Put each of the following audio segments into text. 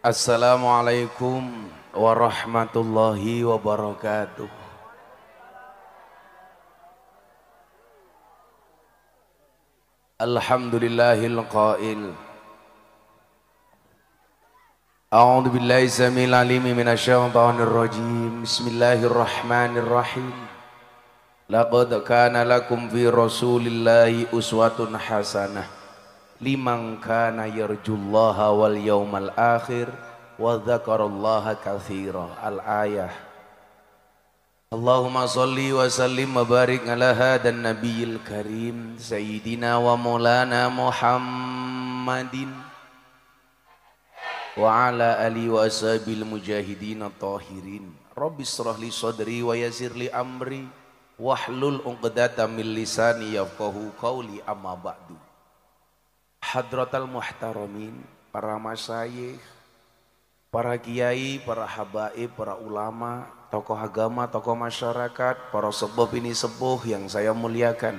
Assalamualaikum warahmatullahi wabarakatuh. Alhamdulillahil qail. A'udzu billahi samil alim minasyaitonir rajim. Bismillahirrahmanirrahim. Laqad kana lakum fi Rasulillahi uswatun hasanah liman kana yarjullaha wal yawmal akhir wa dzakarallaha katsira. Al-ayah. Allahumma shalli wa sallim wa barik ala hadan nabiyil karim sayyidina wa maulana Muhammadin wa ala alihi wa ashabil mujahidin tahirin. Rabbi shrah li sadri wa yassir li amri wahlul 'uqdatam min lisani yafqahu qawli. Amma ba'du. Hadratal muhtaramin, para masyayikh, para kiai, para habaib, para ulama, tokoh agama, tokoh masyarakat, para sepuh ini sepuh yang saya muliakan,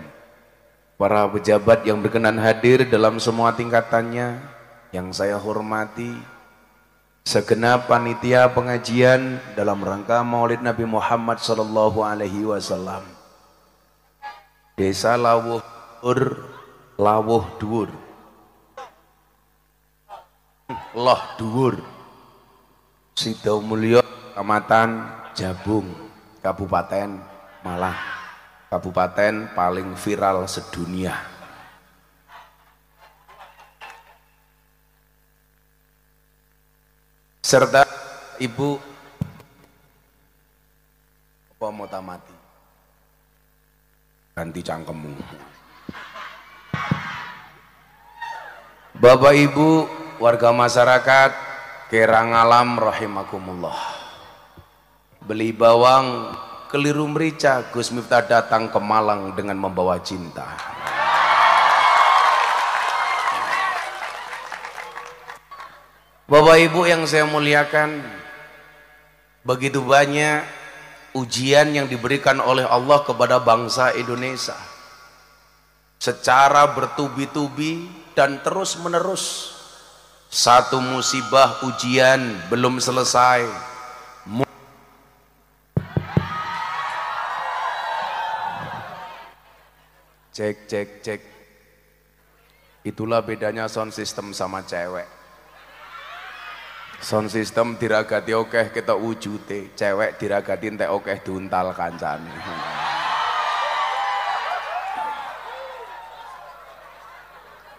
para pejabat yang berkenan hadir dalam semua tingkatannya yang saya hormati, segenap panitia pengajian dalam rangka Maulid Nabi Muhammad sallallahu alaihi wasallam. Desa Lawuh Dhuwur, Loh Dhuwur, Sidomulyo, Kecamatan Jabung, Kabupaten Malang, kabupaten paling viral sedunia. Serta Ibu apa mau tamati? Ganti cangkemmu. Bapak Ibu warga masyarakat Kerangalam rahimakumullah. Beli bawang keliru merica, Gus Miftah datang ke Malang dengan membawa cinta. Bapak Ibu yang saya muliakan, begitu banyak ujian yang diberikan oleh Allah kepada bangsa Indonesia secara bertubi-tubi dan terus menerus. Satu musibah ujian belum selesai, cek. Itulah bedanya sound system sama cewek. Sound system diragati okeh kita wujute, cewek diragati entek okeh diuntal kancane.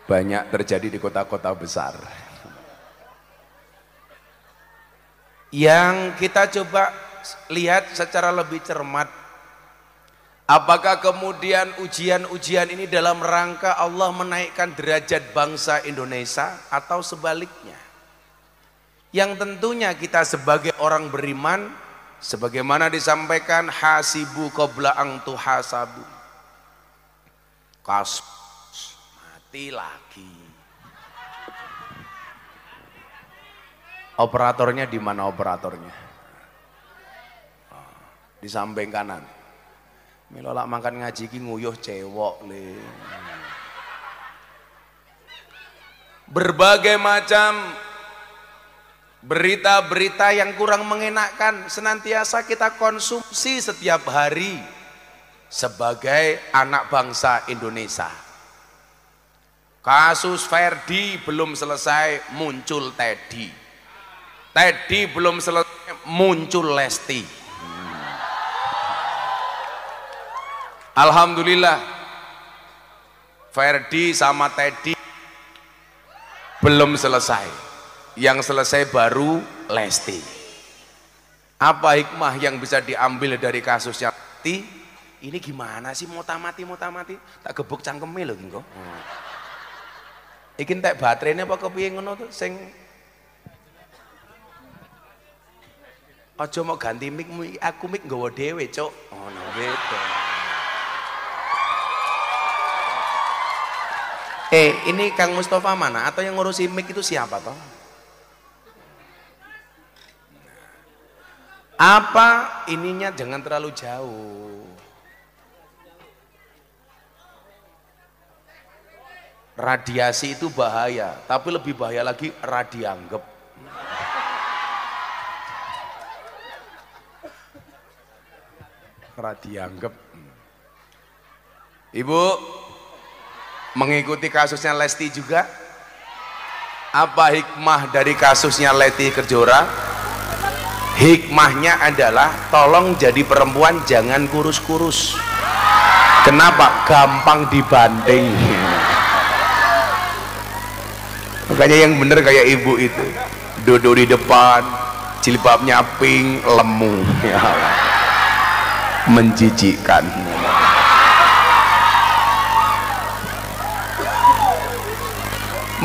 Banyak terjadi di kota-kota besar. Yang kita coba lihat secara lebih cermat, apakah kemudian ujian-ujian ini dalam rangka Allah menaikkan derajat bangsa Indonesia atau sebaliknya? Yang tentunya kita sebagai orang beriman, sebagaimana disampaikan, hasibu qabla an tuhasabu. Kasus mati lagi. Operatornya di mana operatornya? Di samping kanan. Milo lak makan ngaji ki nguyuh cewek le. Berbagai macam berita-berita yang kurang mengenakkan senantiasa kita konsumsi setiap hari sebagai anak bangsa Indonesia. Kasus Ferdi belum selesai, muncul Teddy. Teddy belum selesai, muncul Lesti. Alhamdulillah, Ferdi sama Teddy belum selesai. Yang selesai baru Lesti. Apa hikmah yang bisa diambil dari kasusnya Lesti? Ini gimana sih mau tamati? Tak gebuk cangkeme lho engko. Iki entek baterainya apa kepiye ngono tuh sing aja mau ganti mic, aku mic nggawa dhewe, Cuk. Ono gitu. Ini Kang Mustafa mana? Atau yang ngurusi mic itu siapa toh? Apa ininya jangan terlalu jauh. Radiasi itu bahaya, tapi lebih bahaya lagi radianggep. ora dianggap. Ibu mengikuti kasusnya Lesti juga? Apa hikmah dari kasusnya Lesti Kejora? Hikmahnya adalah tolong jadi perempuan jangan kurus-kurus. Kenapa? Gampang dibanting. Makanya yang bener kayak ibu itu, duduk di depan, jilbabnya pink, lemu, ya Allah. Menjijikkan.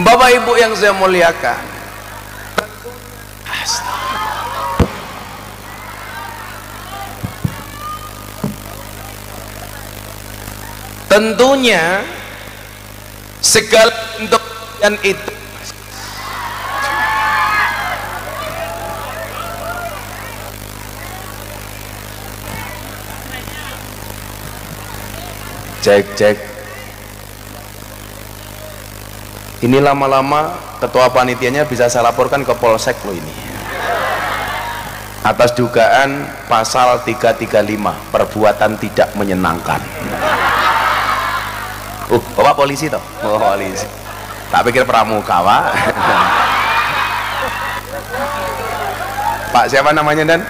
Bapak Ibu yang saya muliakan, tentunya segala bentuk dan itu cek ini lama-lama ketua panitianya bisa saya laporkan ke Polsek loh ini atas dugaan pasal 335 perbuatan tidak menyenangkan. Bapak polisi toh? Oh, polisi. Tak pikir pramuka, Pak. Pak siapa namanya dan?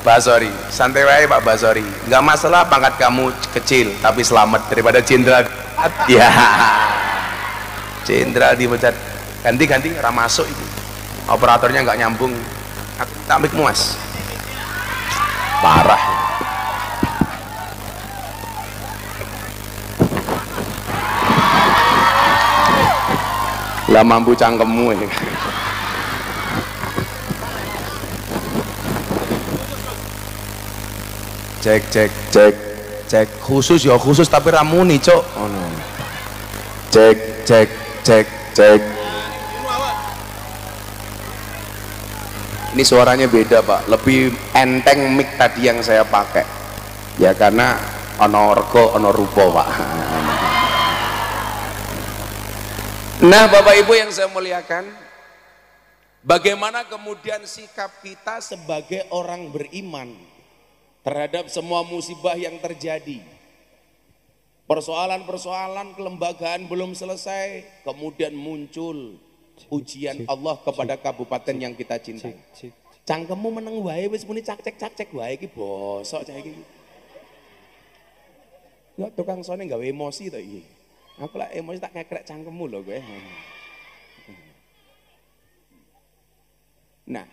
Basori. Santai wae Pak Basori. Enggak masalah pangkat kamu kecil, tapi selamat daripada jenderal. Ya. Jenderal dipecat. Ganti-ganti ora masuk itu. Operatornya enggak nyambung. Aku tak mikmu Mas. Parah. Lah mampu cangkemmu ini. Cek khusus ya khusus tapi ramuni cok. Oh, no. Cek. Ini suaranya beda Pak, lebih enteng mic tadi yang saya pakai. Ya karena ono rego ono rupo Pak. Nah Bapak Ibu yang saya muliakan, bagaimana kemudian sikap kita sebagai orang beriman terhadap semua musibah yang terjadi? Persoalan-persoalan kelembagaan belum selesai, kemudian muncul ujian Allah kepada kabupaten yang kita cintai. Cangkemmu meneng wae wis muni cak-cek wae iki bosok cah iki. Ya tukang sone gawe emosi to iki. Aku lah emosi tak kekrek cangkemmu lho kowe. Nah,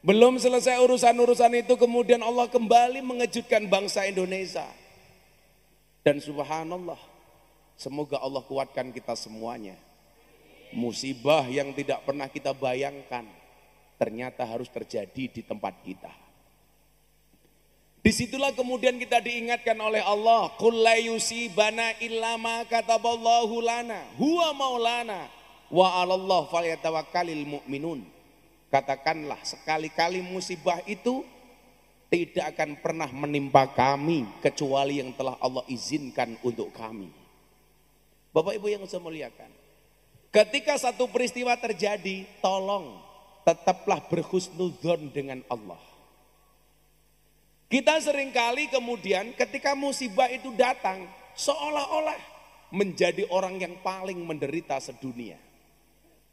belum selesai urusan-urusan itu kemudian Allah kembali mengejutkan bangsa Indonesia. Dan subhanallah, semoga Allah kuatkan kita semuanya. Musibah yang tidak pernah kita bayangkan ternyata harus terjadi di tempat kita. Disitulah kemudian kita diingatkan oleh Allah, qul la yusibana illa ma kataballahu lana huwa maulana wa 'alallah falyatawakkalul mu'minun. Katakanlah sekali-kali musibah itu tidak akan pernah menimpa kami kecuali yang telah Allah izinkan untuk kami. Bapak Ibu yang saya muliakan, ketika satu peristiwa terjadi, tolong tetaplah berhusnudzon dengan Allah. Kita seringkali kemudian ketika musibah itu datang, seolah-olah menjadi orang yang paling menderita sedunia.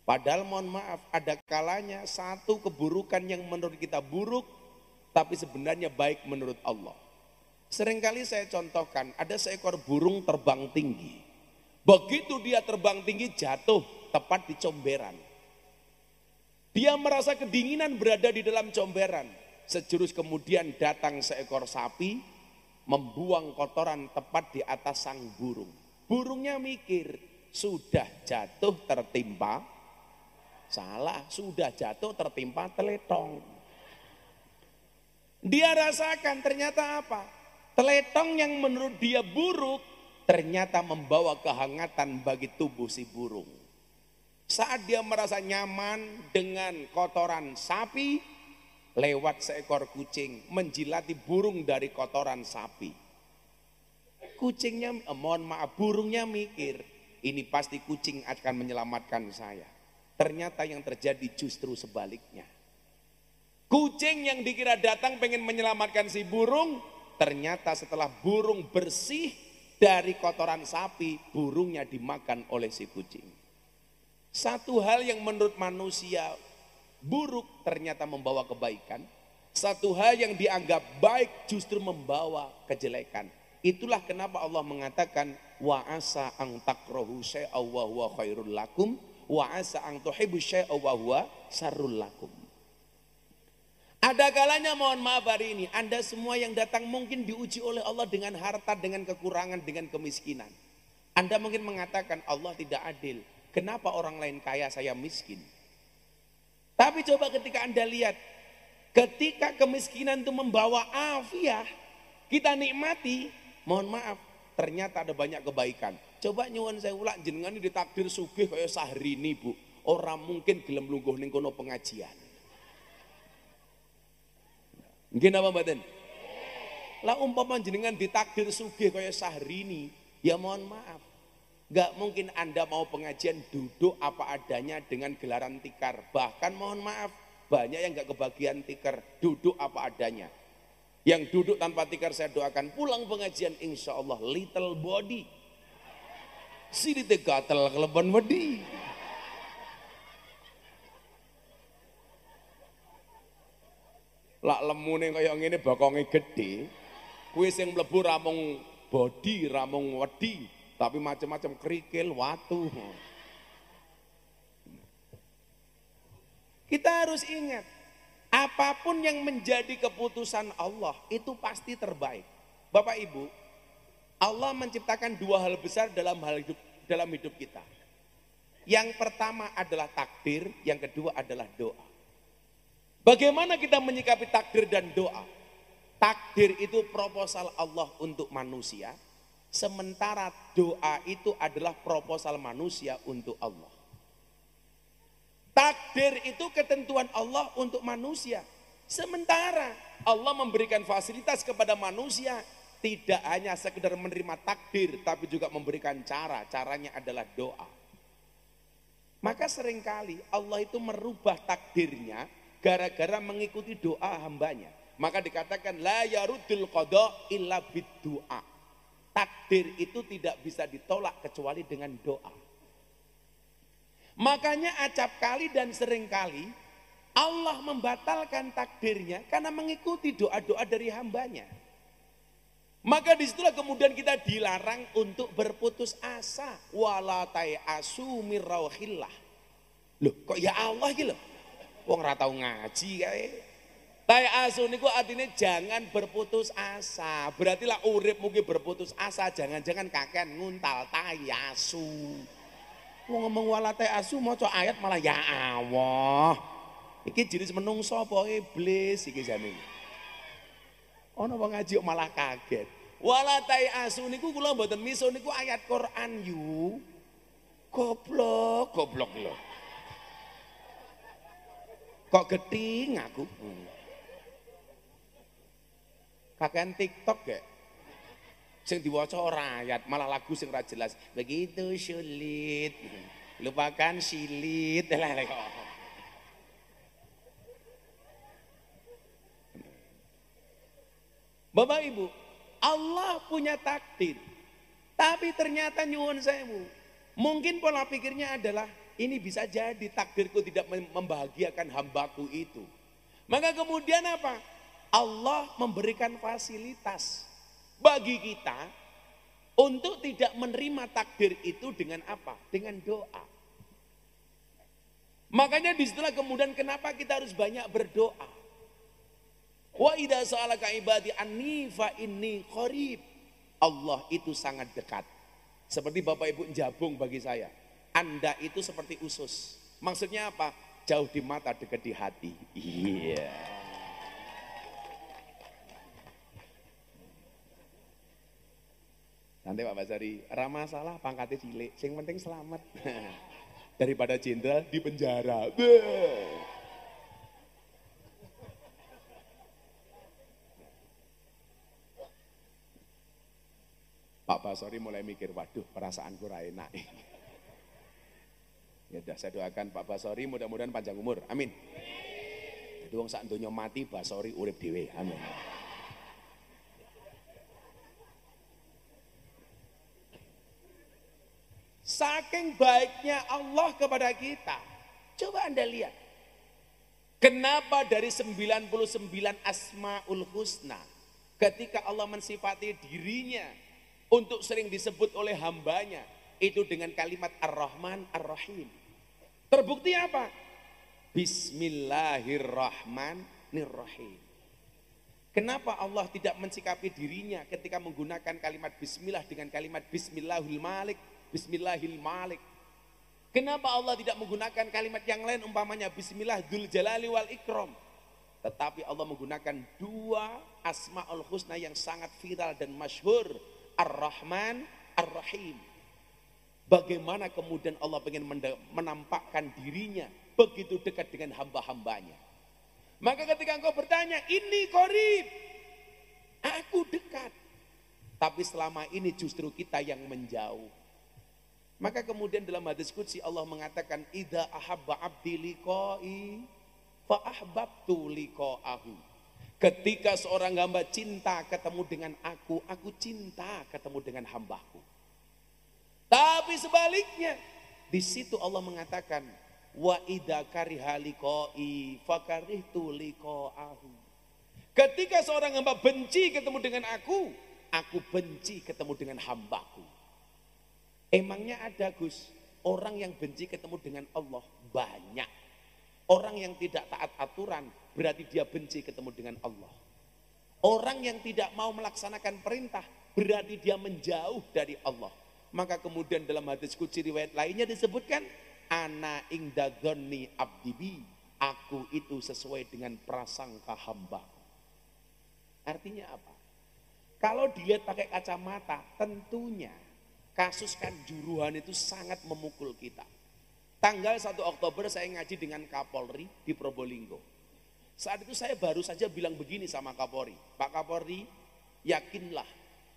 Padahal mohon maaf, ada kalanya satu keburukan yang menurut kita buruk, tapi sebenarnya baik menurut Allah. Seringkali saya contohkan, ada seekor burung terbang tinggi. Begitu dia terbang tinggi, jatuh tepat di comberan. Dia merasa kedinginan berada di dalam comberan. Sejurus kemudian datang seekor sapi, membuang kotoran tepat di atas sang burung. Burungnya mikir, sudah jatuh tertimpa, salah, sudah jatuh tertimpa teletong. Dia rasakan ternyata apa? Teletong yang menurut dia buruk, ternyata membawa kehangatan bagi tubuh si burung. Saat dia merasa nyaman dengan kotoran sapi, lewat seekor kucing menjilati burung dari kotoran sapi. Kucingnya, mohon maaf, burungnya mikir, ini pasti kucing akan menyelamatkan saya. Ternyata yang terjadi justru sebaliknya. Kucing yang dikira datang pengen menyelamatkan si burung, ternyata setelah burung bersih dari kotoran sapi, burungnya dimakan oleh si kucing. Satu hal yang menurut manusia buruk ternyata membawa kebaikan. Satu hal yang dianggap baik justru membawa kejelekan. Itulah kenapa Allah mengatakan wa asa ang takrahu syai'a wa huwa khairul lakum wa asa ang tuhibbu syai'a wa huwa syarrul lakum. Ada kalanya, mohon maaf hari ini, Anda semua yang datang mungkin diuji oleh Allah dengan harta, dengan kekurangan, dengan kemiskinan. Anda mungkin mengatakan Allah tidak adil. Kenapa orang lain kaya, saya miskin? Tapi coba ketika Anda lihat, ketika kemiskinan itu membawa afiah, kita nikmati, mohon maaf, ternyata ada banyak kebaikan. Coba nyuwun saya ulang, jenengan ini ditakdir sugih kayak Sahrini, Bu. Orang mungkin gelem lungguh ning kono pengajian. Mungkin apa mboten? Lah umpama jenengan ditakdir sugih kayak Sahrini, ya mohon maaf. Gak mungkin Anda mau pengajian duduk apa adanya dengan gelaran tikar. Bahkan mohon maaf, banyak yang gak kebagian tikar, duduk apa adanya. Yang duduk tanpa tikar saya doakan pulang pengajian insya Allah little body. Sini gatel keleban wedi. Lak lemune kaya ngene bokonge gedhe, kuwi sing mlebu ramung body, ramung wedi, tapi macam-macam kerikil, watu. Kita harus ingat, apapun yang menjadi keputusan Allah itu pasti terbaik. Bapak Ibu, Allah menciptakan dua hal besar dalam hidup kita. Yang pertama adalah takdir, yang kedua adalah doa. Bagaimana kita menyikapi takdir dan doa? Takdir itu proposal Allah untuk manusia, sementara doa itu adalah proposal manusia untuk Allah. Takdir itu ketentuan Allah untuk manusia, sementara Allah memberikan fasilitas kepada manusia, tidak hanya sekedar menerima takdir, tapi juga memberikan caranya adalah doa. Maka seringkali Allah itu merubah takdirnya, gara-gara mengikuti doa hambanya. Maka dikatakan la yaruddul qada illa biddu'a. Takdir itu tidak bisa ditolak kecuali dengan doa. Makanya acap kali dan sering kali Allah membatalkan takdirnya karena mengikuti doa-doa dari hambanya. Maka disitulah kemudian kita dilarang untuk berputus asa. Wala ta'asu mir rauhillah. Loh kok ya Allah gitu loh. Wong ora tau ngaji kae. Ta'asu niku artinya jangan berputus asa. Berarti lah urip mungkin berputus asa, jangan-jangan kakean nguntal ta'asu. Wong ngomong wala ta'asu maca ayat malah ya Allah. Iki jenis menungso apa iblis iki jane. Ono wong ngaji kok malah kaget. Wala ta'asu niku kula mboten miso niku ayat Quran yu. Goblok lho. Kok geting aku? Kakean TikTok ya. Sing diwaca ora ayat, malah lagu sing ora jelas. Begitu sulit. Lupakan silit. Bapak Ibu, Allah punya takdir. Tapi ternyata nyuwun sewu. Mungkin pola pikirnya adalah ini bisa jadi takdirku tidak membahagiakan hambaku itu. Maka kemudian apa? Allah memberikan fasilitas bagi kita untuk tidak menerima takdir itu dengan apa? Dengan doa. Makanya disitulah kemudian kenapa kita harus banyak berdoa. Wa idza sa'alaka ibadi anni fa inni qarib. Allah itu sangat dekat. Seperti Bapak Ibu jabung bagi saya. Anda itu seperti usus. Maksudnya apa? Jauh di mata, dekat di hati. Iya. Nanti Pak Basari, ramah salah pangkatnya cilik. Yang penting selamat. Daripada jenderal di penjara. Pak Basari mulai mikir, waduh perasaanku ra enak. Ya udah saya doakan Pak Basori mudah-mudahan panjang umur. Amin. Jadi wong sak donya mati Basori urip dhewe. Amin. Saking baiknya Allah kepada kita. Coba Anda lihat. Kenapa dari 99 Asmaul Husna ketika Allah mensifati dirinya untuk sering disebut oleh hambanya itu dengan kalimat Ar-Rahman Ar-Rahim. Terbukti apa? Bismillahirrahmanirrahim. Kenapa Allah tidak mensikapi dirinya ketika menggunakan kalimat bismillah dengan kalimat bismillahil malik, bismillahil malik? Kenapa Allah tidak menggunakan kalimat yang lain umpamanya bismillah dzul jalali wal ikram? Tetapi Allah menggunakan dua asmaul husna yang sangat viral dan masyhur, Ar-Rahman, Ar-Rahim. Bagaimana kemudian Allah ingin menampakkan dirinya begitu dekat dengan hamba-hambanya. Maka ketika engkau bertanya, ini qarib, aku dekat. Tapi selama ini justru kita yang menjauh. Maka kemudian dalam hadis qudsi Allah mengatakan, idza ahabba abdi liqai fa ahbabtu liqa'ahu. Ketika seorang hamba cinta ketemu dengan aku cinta ketemu dengan hambaku. Tapi sebaliknya, di situ Allah mengatakan, wa idza kariha liqai fa karihtu liqa'ahu. Ketika seorang hamba benci ketemu dengan aku benci ketemu dengan hambaku. Emangnya ada Gus, orang yang benci ketemu dengan Allah banyak. Orang yang tidak taat aturan berarti dia benci ketemu dengan Allah. Orang yang tidak mau melaksanakan perintah berarti dia menjauh dari Allah. Maka kemudian dalam hadis qudsi riwayat lainnya disebutkan, ana inda dzanni abdi bi, aku itu sesuai dengan prasangka hamba. Artinya apa? Kalau dilihat pakai kacamata, tentunya kasus Kanjuruhan itu sangat memukul kita. Tanggal 1 Oktober saya ngaji dengan Kapolri di Probolinggo. Saat itu saya baru saja bilang begini sama Kapolri, Pak Kapolri, yakinlah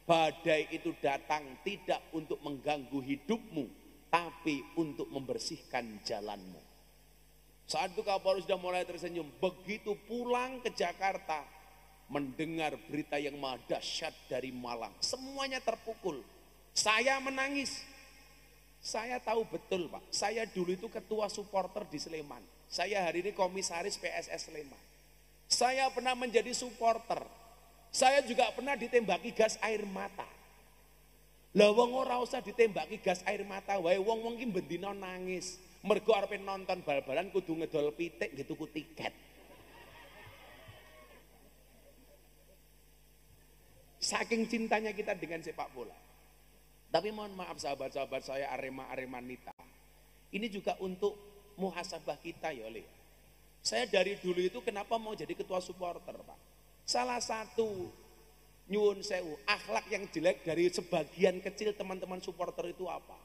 badai itu datang tidak untuk mengganggu hidupmu, tapi untuk membersihkan jalanmu. Saat itu Kapolri sudah mulai tersenyum. Begitu pulang ke Jakarta, mendengar berita yang maha dahsyat dari Malang, semuanya terpukul. Saya menangis. Saya tahu betul Pak, saya dulu itu ketua supporter di Sleman. Saya hari ini komisaris PSS Sleman. Saya pernah menjadi supporter. Saya juga pernah ditembaki gas air mata. Lah wong ora usah ditembaki gas air mata wae, wong-wong ki bendina nangis. Mergo arepe nonton bal-balan kudu ngedol pitik nggih tuku tiket. Saking cintanya kita dengan sepak bola. Tapi mohon maaf sahabat-sahabat saya Arema-Aremanita. Ini juga untuk muhasabah kita ya oleh. Saya dari dulu itu kenapa mau jadi ketua supporter Pak? Salah satu nyuwun sewu, akhlak yang jelek dari sebagian kecil teman-teman supporter itu apa?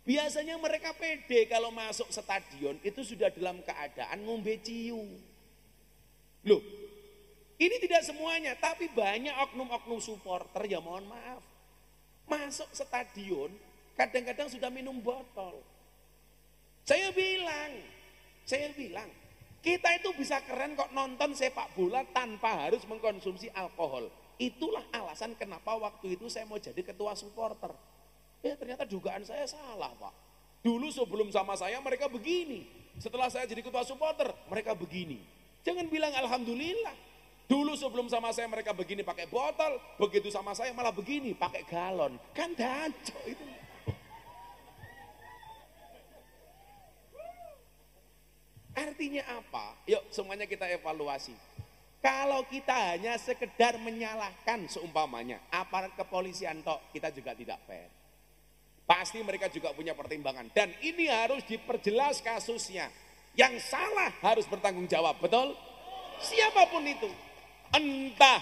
Biasanya mereka pede kalau masuk stadion itu sudah dalam keadaan ngombe ciu. Loh, ini tidak semuanya, tapi banyak oknum-oknum supporter ya mohon maaf. Masuk stadion, kadang-kadang sudah minum botol. Saya bilang, kita itu bisa keren kok nonton sepak bola tanpa harus mengkonsumsi alkohol. Itulah alasan kenapa waktu itu saya mau jadi ketua supporter. Ternyata dugaan saya salah Pak. Dulu sebelum sama saya mereka begini. Setelah saya jadi ketua supporter, mereka begini. Jangan bilang alhamdulillah. Dulu sebelum sama saya mereka begini pakai botol, begitu sama saya malah begini pakai galon. Kan daco itu. Artinya apa? Yuk semuanya kita evaluasi. Kalau kita hanya sekedar menyalahkan seumpamanya aparat kepolisian tok, kita juga tidak fair. Pasti mereka juga punya pertimbangan dan ini harus diperjelas kasusnya. Yang salah harus bertanggung jawab, betul? Siapapun itu. Entah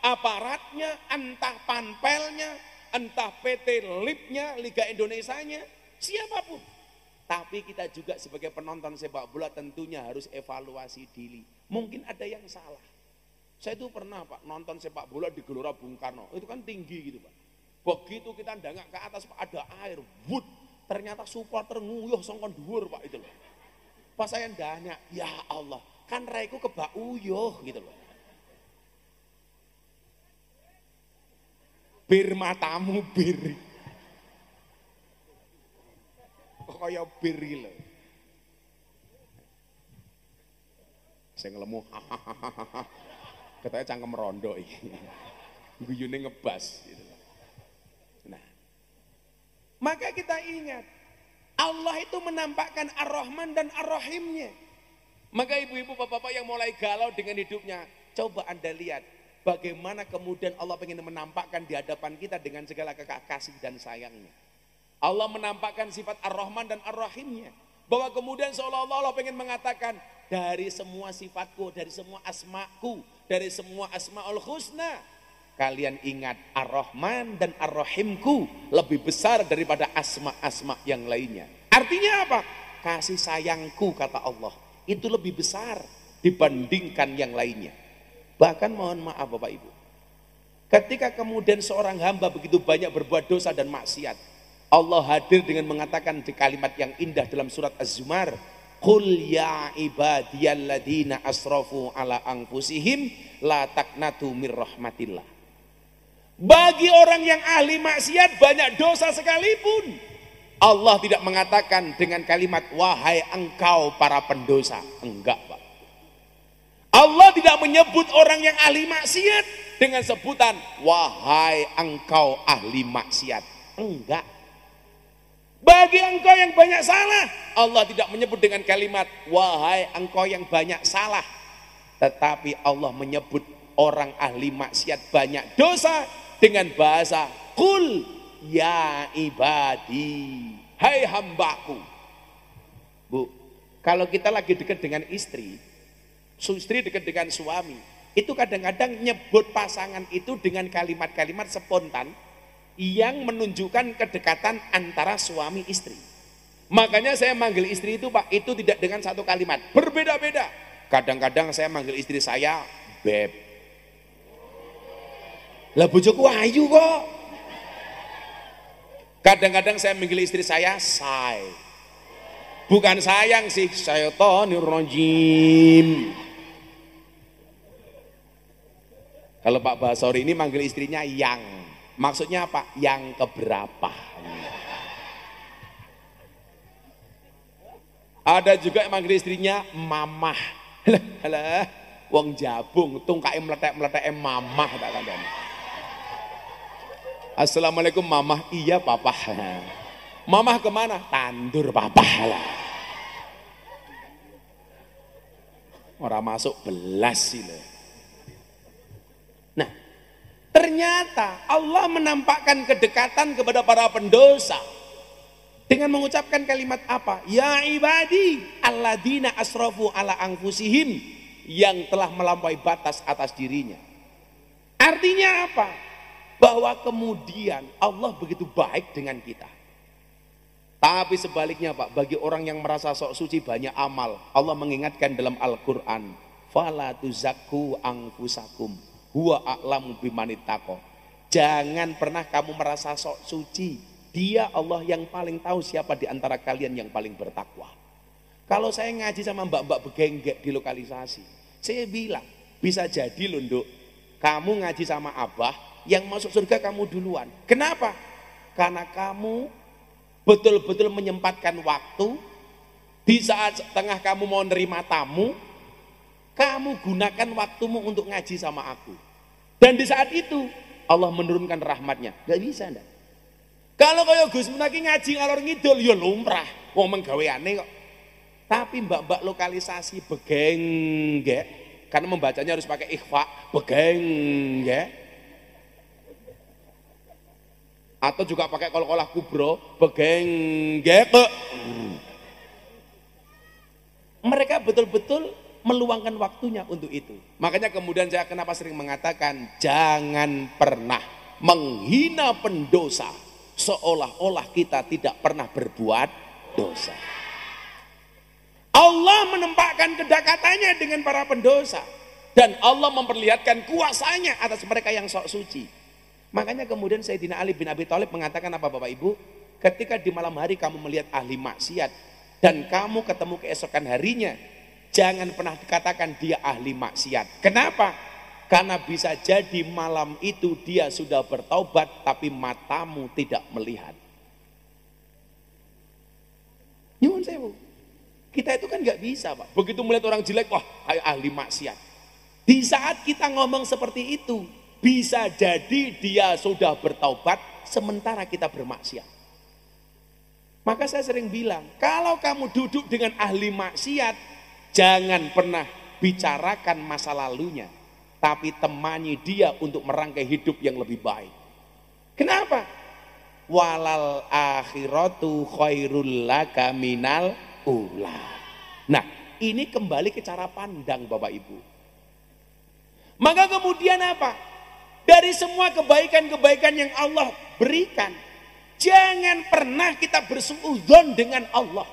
aparatnya, entah panpelnya, entah PT LIP-nya, Liga Indonesianya, siapapun. Tapi kita juga sebagai penonton sepak bola tentunya harus evaluasi diri. Mungkin ada yang salah. Saya itu pernah Pak nonton sepak bola di Gelora Bung Karno, itu kan tinggi gitu Pak. Begitu kita ndangak ke atas Pak ada air, wud. Ternyata supporter nguyuh songkon dhuwur Pak itu loh. Pas saya ndanya, ya Allah, kan raiku kebak uyuh gitu loh. Bir matamu bir. kaya bir iki lho. Sing lemu katanya cangkem rondo iki. Guyune ngebas gitu. Nah, maka kita ingat Allah itu menampakkan Ar-Rahman dan Ar-Rahimnya. Maka ibu-ibu bapak-bapak yang mulai galau dengan hidupnya, coba Anda lihat bagaimana kemudian Allah ingin menampakkan di hadapan kita dengan segala kasih dan sayangnya. Allah menampakkan sifat Ar-Rahman dan Ar-Rahimnya. Bahwa kemudian seolah-olah Allah ingin mengatakan, dari semua sifatku, dari semua asmaku, dari semua asma'ul husna, kalian ingat Ar-Rahman dan Ar-Rahimku lebih besar daripada asma-asma yang lainnya. Artinya apa? Kasih sayangku, kata Allah, itu lebih besar dibandingkan yang lainnya. Bahkan mohon maaf Bapak Ibu, ketika kemudian seorang hamba begitu banyak berbuat dosa dan maksiat, Allah hadir dengan mengatakan di kalimat yang indah dalam surat Az-Zumar, qul ya ibadiyalladzina asrafu ala anfusihim la taqnatu mir rahmatillah. Bagi orang yang ahli maksiat banyak dosa sekalipun, Allah tidak mengatakan dengan kalimat wahai engkau para pendosa. Enggak Pak. Allah tidak menyebut orang yang ahli maksiat dengan sebutan wahai engkau ahli maksiat. Enggak. Bagi engkau yang banyak salah, Allah tidak menyebut dengan kalimat wahai engkau yang banyak salah. Tetapi Allah menyebut orang ahli maksiat banyak dosa dengan bahasa qul ya ibadi, hai hambaku. Bu, kalau kita lagi dekat dengan istri dekat dengan suami, itu kadang-kadang nyebut pasangan itu dengan kalimat-kalimat spontan yang menunjukkan kedekatan antara suami istri. Makanya saya manggil istri itu Pak, itu tidak dengan satu kalimat, berbeda-beda. Kadang-kadang saya manggil istri saya beb. Lah bojoku ayu kok. Kadang-kadang saya manggil istri saya say. Bukan sayang sih, syaitonir rajim. Kalau Pak Basori ini manggil istrinya yang. Maksudnya apa? Yang keberapa? Ada juga yang manggil istrinya mamah. Halah, wong jabung tungkae meletek-meletek mamah tak kandhani. Assalamualaikum mamah, iya papa. Mamah kemana? Tandur papa lah. Orang masuk belas sih loh. Nah, ternyata Allah menampakkan kedekatan kepada para pendosa dengan mengucapkan kalimat apa? Ya ibadi alladzina asrafu ala anfusihim, yang telah melampaui batas atas dirinya. Artinya apa? Bahwa kemudian Allah begitu baik dengan kita. Tapi sebaliknya Pak, bagi orang yang merasa sok suci banyak amal, Allah mengingatkan dalam Al-Quran, fala tuzakku anfusakum huwa a'lamu bimanittaqo. Jangan pernah kamu merasa sok suci. Dia Allah yang paling tahu siapa di antara kalian yang paling bertakwa. Kalau saya ngaji sama mbak-mbak begenggek di lokalisasi, saya bilang, bisa jadi loh Nduk, kamu ngaji sama Abah, yang masuk surga kamu duluan. Kenapa? Karena kamu betul-betul menyempatkan waktu. Di saat setengah kamu mau nerima tamu, kamu gunakan waktumu untuk ngaji sama aku. Dan di saat itu Allah menurunkan rahmatnya. Gak bisa enggak? Kalau kaya Gus Munaki ngaji ngalor ngidul, ya lumrah, wong menggaweane kok. Tapi mbak-mbak lokalisasi begenggek, karena membacanya harus pakai ikhfa, begenggek. Atau juga pakai kol-kolah kubro, begenggek. Mereka betul-betul meluangkan waktunya untuk itu. Makanya kemudian saya kenapa sering mengatakan jangan pernah menghina pendosa seolah-olah kita tidak pernah berbuat dosa. Allah menempatkan kedekatannya dengan para pendosa dan Allah memperlihatkan kuasanya atas mereka yang sok suci. Makanya kemudian Sayyidina Ali bin Abi Thalib mengatakan apa Bapak Ibu? Ketika di malam hari kamu melihat ahli maksiat dan kamu ketemu keesokan harinya, jangan pernah dikatakan dia ahli maksiat. Kenapa? Karena bisa jadi malam itu dia sudah bertaubat tapi matamu tidak melihat. Nyuwun sewu. Kita itu kan nggak bisa, Pak. Begitu melihat orang jelek, wah, kayak ahli maksiat. Di saat kita ngomong seperti itu, bisa jadi dia sudah bertaubat, sementara kita bermaksiat. Maka saya sering bilang, kalau kamu duduk dengan ahli maksiat, jangan pernah bicarakan masa lalunya, tapi temani dia untuk merangkai hidup yang lebih baik. Kenapa? Walal akhiratu khairul laka minal ula. Nah, ini kembali ke cara pandang Bapak Ibu. Maka kemudian apa? Dari semua kebaikan-kebaikan yang Allah berikan, jangan pernah kita bersuudzon dengan Allah.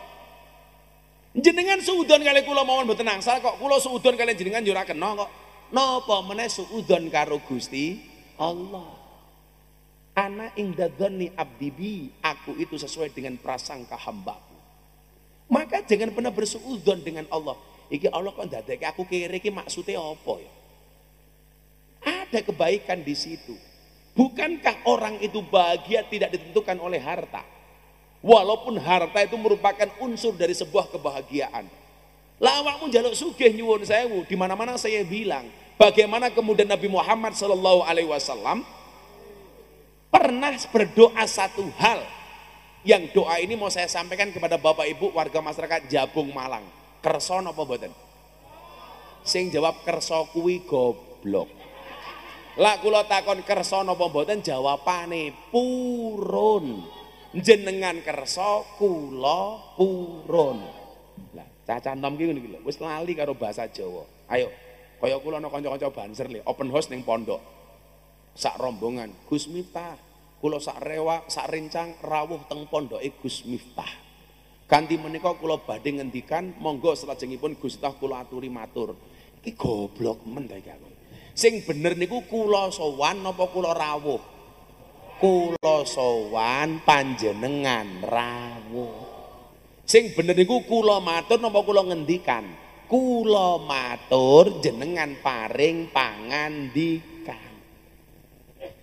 Jenengan suudzon kali kula mawon mboten angsal kok, kula suudzon kali jenengan yo ora kena kok. Napa meneh suudzon karo Gusti Allah. Ana ingda dzanni abdi bi, aku itu sesuai dengan prasangka hambaku. Maka jangan pernah bersuudzon dengan Allah. Iki Allah kok ndadekake aku kere iki maksudnya apa ya? Ada kebaikan di situ. Bukankah orang itu bahagia tidak ditentukan oleh harta? Walaupun harta itu merupakan unsur dari sebuah kebahagiaan. Lah awakmu njaluk sugih nyuwun sewu, di mana-mana saya bilang, bagaimana kemudian Nabi Muhammad sallallahu alaihi wasallam pernah berdoa satu hal, yang doa ini mau saya sampaikan kepada Bapak Ibu warga masyarakat Jabung Malang. Kerso napa mboten? Sing jawab kerso kuwi goblok. Lah kula takon kerso napa mboten, jawabane purun. Jenengan kerso kula purun. Lah caca nom ki ngene iki lho, wis lali karo bahasa Jawa. Ayo, kaya kula ana kanca-kanca Banser le, open house ning pondok. Sak rombongan, Gus Miftah, kula sak rewak, sak rincang rawuh teng pondoke Gus Miftah. Kanthi menika kula badhe ngendikan, monggo salajengipun Gus Miftah kula aturi matur. Iki goblok men ta iki aku. Sing bener niku kula sowan napa kula rawuh? Kula sowan panjenengan rawuh. Sing bener niku kula matur napa kula ngendikan? Kula matur jenengan paring pangandikan.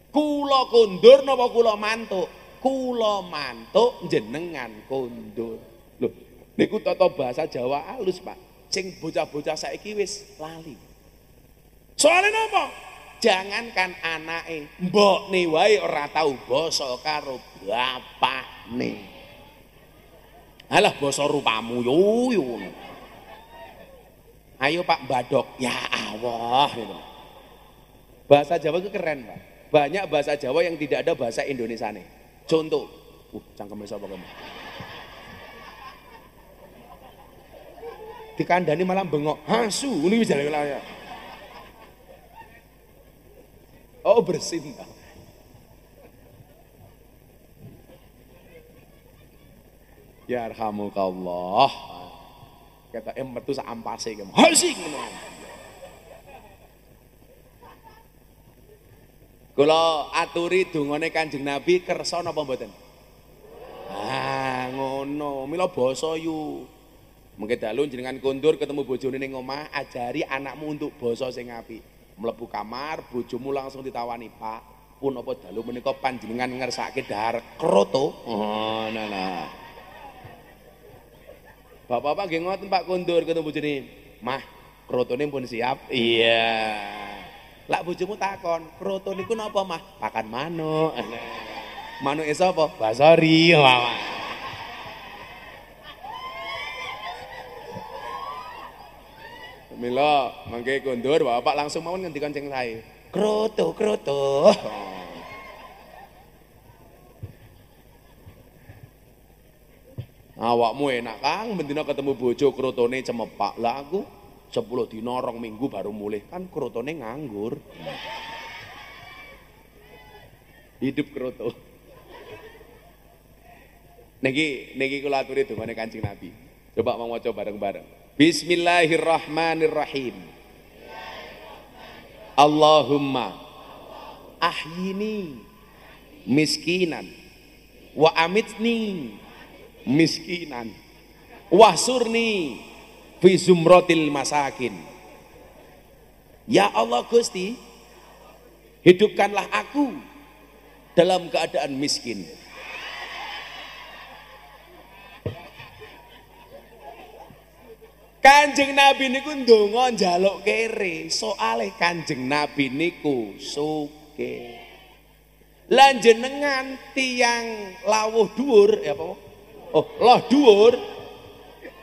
Kula kondur napa kula mantuk? Kula mantuk jenengan kondur. Lho, niku tata bahasa Jawa halus, Pak. Sing bocah-bocah saiki wis lali. Soalnya napa? Jangankan anake, mbokne wae ora tau basa karo bapakne. Alah basa rupamu yo. Ayo Pak Badok, ya Allah. Bahasa Jawa itu keren, Pak. Banyak bahasa Jawa yang tidak ada bahasa Indonesiane. Contoh, cangkeme sapa kamu? Dikandani malah bengok, hasu, ini bisa ya. Oh bersin, Pak. Ya arhamukallah. Kata metu sak ampase kamu. Hasing ngono. Kula aturi dungane Kanjeng Nabi kersa napa mboten? Ah, ngono. Mila basa yu. Mengke dalu jenengan kondur ketemu bojone ning omah, ajari anakmu untuk basa sing apik. Mlebu kamar, bojomu langsung ditawani, "Pak, pun apa dalu menika panjenengan ngersake dahar kroto?" Oh, nah. Bapak-bapak nggih ngoten Pak kondur ketemu bojone. "Mah, krotone pun siap." Iya. Lah bojomu takon, "Kroto niku napa, Mah?" "Pakan manuk." "Manuke sapa?" "Basori." Mila mangke kondur Bapak langsung mawon ngendikan sing sae. "Kroto." Awakmu enak Kang, bendina ketemu bojo krotone cemepak. Lah aku 10 dina 2 minggu baru mulih, kan krotone nganggur. Hidup kroto. Niki kula aturi dongane Kanjeng Nabi. Coba mau maca bareng-bareng. Bismillahirrahmanirrahim. Allahumma ahyini miskinan wa amitni miskinan wahsurni fi zumratil masakin. Ya Allah Gusti, hidupkanlah aku dalam keadaan miskin. Kanjeng Nabi niku ndonga njaluk kere, soale Kanjeng Nabi niku sugih. Lan jenengan tiyang lawuh dhuwur ya apa? Oh, loh dhuwur.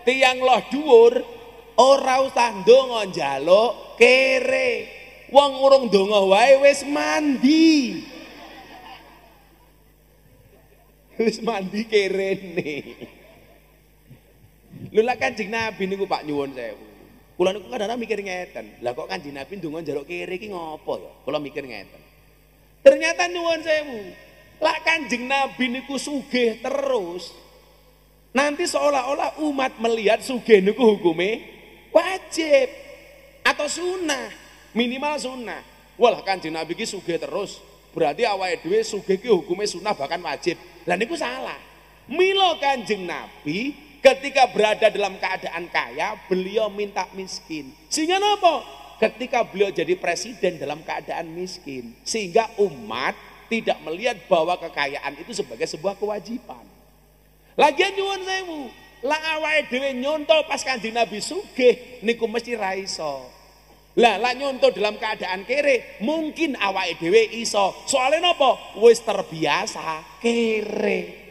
Tiyang loh dhuwur ora usah ndonga njaluk kere. Wong urung ndonga wae wis mandi. Wis mandi kerene. Lho lah Kanjeng Nabi niku Pak nyuwun sewu. Kula niku kadang-kadang mikir ngeten. Lah kok Kanjeng Nabi ndonga njaluk kere iki ngopo ya? Kula mikir ngeten. Ternyata nyuwun sewu. Lah Kanjeng Nabi niku sugih terus. Nanti seolah-olah umat melihat sugih niku hukume wajib atau sunnah, minimal sunnah. Walah Kanjeng Nabi iki sugih terus. Berarti awake dhewe sugih ki hukume sunnah bahkan wajib. Lah niku salah. Mila Kanjeng Nabi ketika berada dalam keadaan kaya, beliau minta miskin. Sehingga apa? Ketika beliau jadi presiden dalam keadaan miskin. Sehingga umat tidak melihat bahwa kekayaan itu sebagai sebuah kewajiban. Lagian nyuwun sewu, lah awake dhewe nyonto pas Kanjeng Nabi sugih niku mesti ra iso. Lah nyonto dalam keadaan kere, mungkin awake dhewe iso. Soalnya napa? Wis terbiasa kere.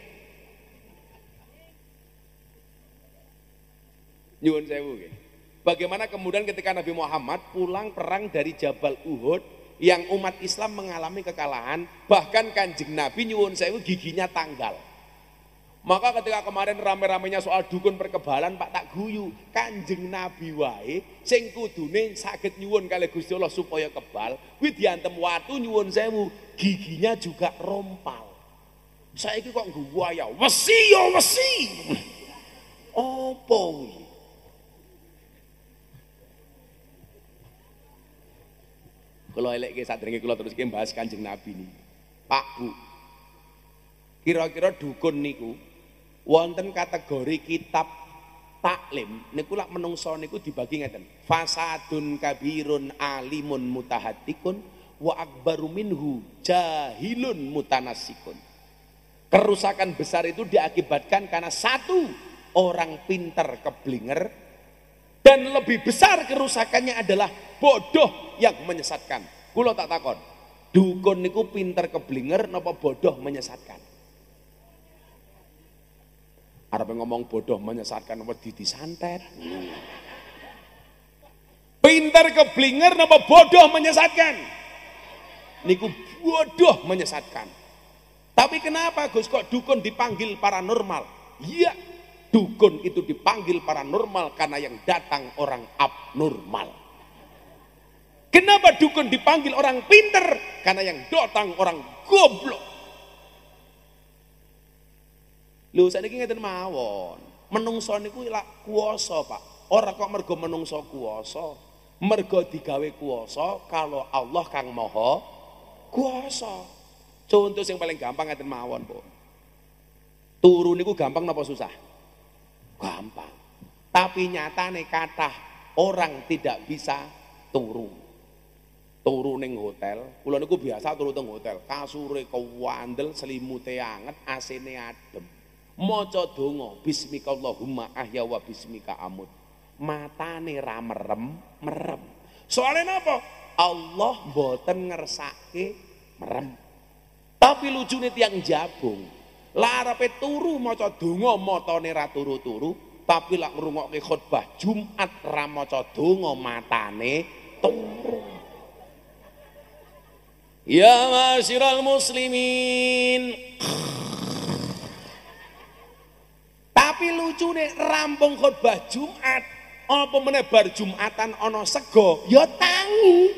Nyuwun sewu nggih. Bagaimana kemudian ketika Nabi Muhammad pulang perang dari Jabal Uhud yang umat Islam mengalami kekalahan, bahkan Kanjeng Nabi nyuwun sewu giginya tanggal. Maka ketika kemarin rame-ramenya soal dukun perkebalan Pak tak guyu, Kanjeng Nabi wae sing kudune saged nyuwun kali Gusti Allah supaya kebal, kuwi diantem watu nyuwun sewu, giginya juga rompal. Saiki kok ngguwaya, wesi ya wesi. Apa kuwi? Kula eleke sadurunge kula terus iki bahas Kanjeng Nabi niki. Pak Bu. Kira-kira dukun niku wonten kategori kitab taklim niku lak menungso niku dibagi ngeten. Fasadun kabirun alimun mutahatikun wa akbaru minhu jahilun mutanassikun. Kerusakan besar itu diakibatkan karena satu, orang pintar keblinger, dan lebih besar kerusakannya adalah bodoh yang menyesatkan. Kula tak takon, dukun niku pintar keblinger napa bodoh menyesatkan? Arep ngomong bodoh menyesatkan wedi disantet. Pintar keblinger napa bodoh menyesatkan? Niku bodoh menyesatkan. Tapi kenapa Gus kok dukun dipanggil paranormal? Iya, dukun itu dipanggil paranormal karena yang datang orang abnormal. Kenapa dukun dipanggil orang pinter? Karena yang datang orang goblok. Lho saiki ngeten mawon. Menungso niku lak kuwasa, Pak. Ora kok mergo menungso kuwasa. Mergo digawe kuwasa kalau Allah kang Maha Kuwasa. Contoh yang paling gampang ngeten mawon, Bu. Turu niku gampang napa susah? Gampang. Tapi nyatane kathah orang tidak bisa turu. Turu ning hotel, kula niku biasa turu teng hotel. Kasure kewandel, selimute anget, AC-ne adem. Maca donga bismika Allahumma ahya wa bismika amut. Matane ra merem. Soale napa? Allah mboten ngersake merem. Tapi lucune tiyang jabung. Lah arepe turu maca donga matane ra turu-turu, tapi lak ngrungokke khotbah Jumat ra maca donga matane turu. Ya masyiral muslimin. Tapi lucune rampung khotbah Jumat, apa meneh bar Jumatan ana sego, ya tangi.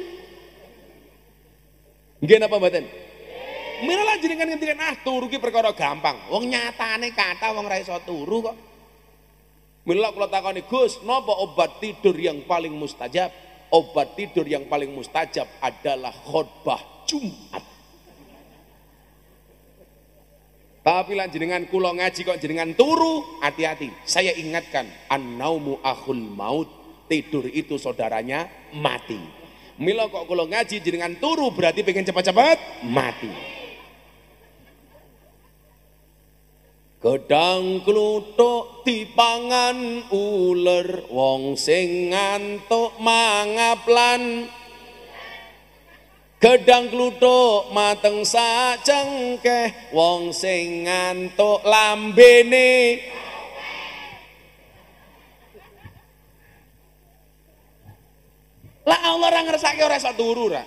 Nggih napa mboten? Mira lan jenengan ngendikan turu ki perkara gampang. Wong nyatane kathah wong ra iso turu kok. Mila kula takoni, Gus, napa obat tidur yang paling mustajab? Obat tidur yang paling mustajab adalah khotbah Jumat. Tapi lan jenengan kula ngaji kok jenengan turu, hati-hati. Saya ingatkan, an-naumu akhul maut. Tidur itu saudaranya mati. Mila kok kula ngaji jenengan turu berarti pengen cepat-cepat mati. Gedang kluthuk dipangan uler, wong sing ngantuk mangaplan. Gedang kluthuk mateng sajengkeh, wong sing ngantuk lambene. Lah Allah ora ngersake ora iso turu ra.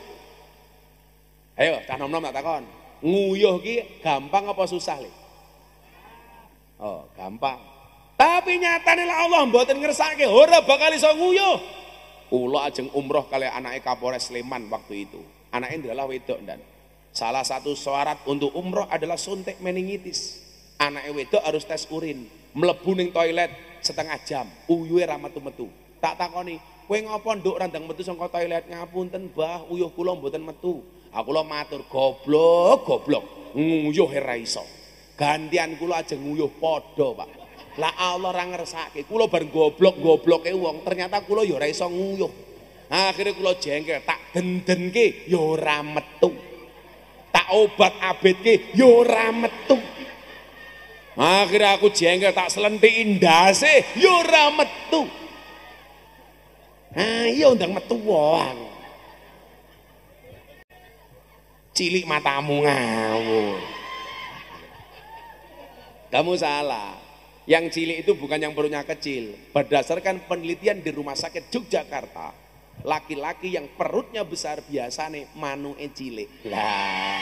Ayo, cah nom-nom tak takon. Nguyuh ki gampang apa susah, Le? Oh, gampang. Tapi nyatane lah Allah mboten ngersake, ora bakal iso nguyuh. Kula ajeng umroh kali anake Kapolres Sleman waktu itu. Anaknya adalah wedok dan salah satu syarat untuk umroh adalah suntik meningitis. Anaknya wedok harus tes urin, mlebu ning toilet setengah jam, uyuhe ra metu-metu. Tak takoni, kowe ngopo nduk randang metu saka toilet? Ngapunten, Mbah, uyuh kula mboten metu. Aku lo matur, goblok, nguyuh ora iso. Gantian kula aja nguyuh padha, Pak. Lah Allah ora ngersake. Kula bar goblok-gobloke wong, ternyata kula ya ora iso nguyuh. Akhirnya kula jengkel, tak dendenke ya ora metu. Tak obat abetke ya ora metu. Akhirnya aku jengkel, tak selentiki ndase ya ora metu. Ayo ndang metu wae. Cilik matamu ngawur. Kamu salah. Yang cilik itu bukan yang perutnya kecil. Berdasarkan penelitian di Rumah Sakit Yogyakarta, laki-laki yang perutnya besar biasanya manuke cilik. Lah.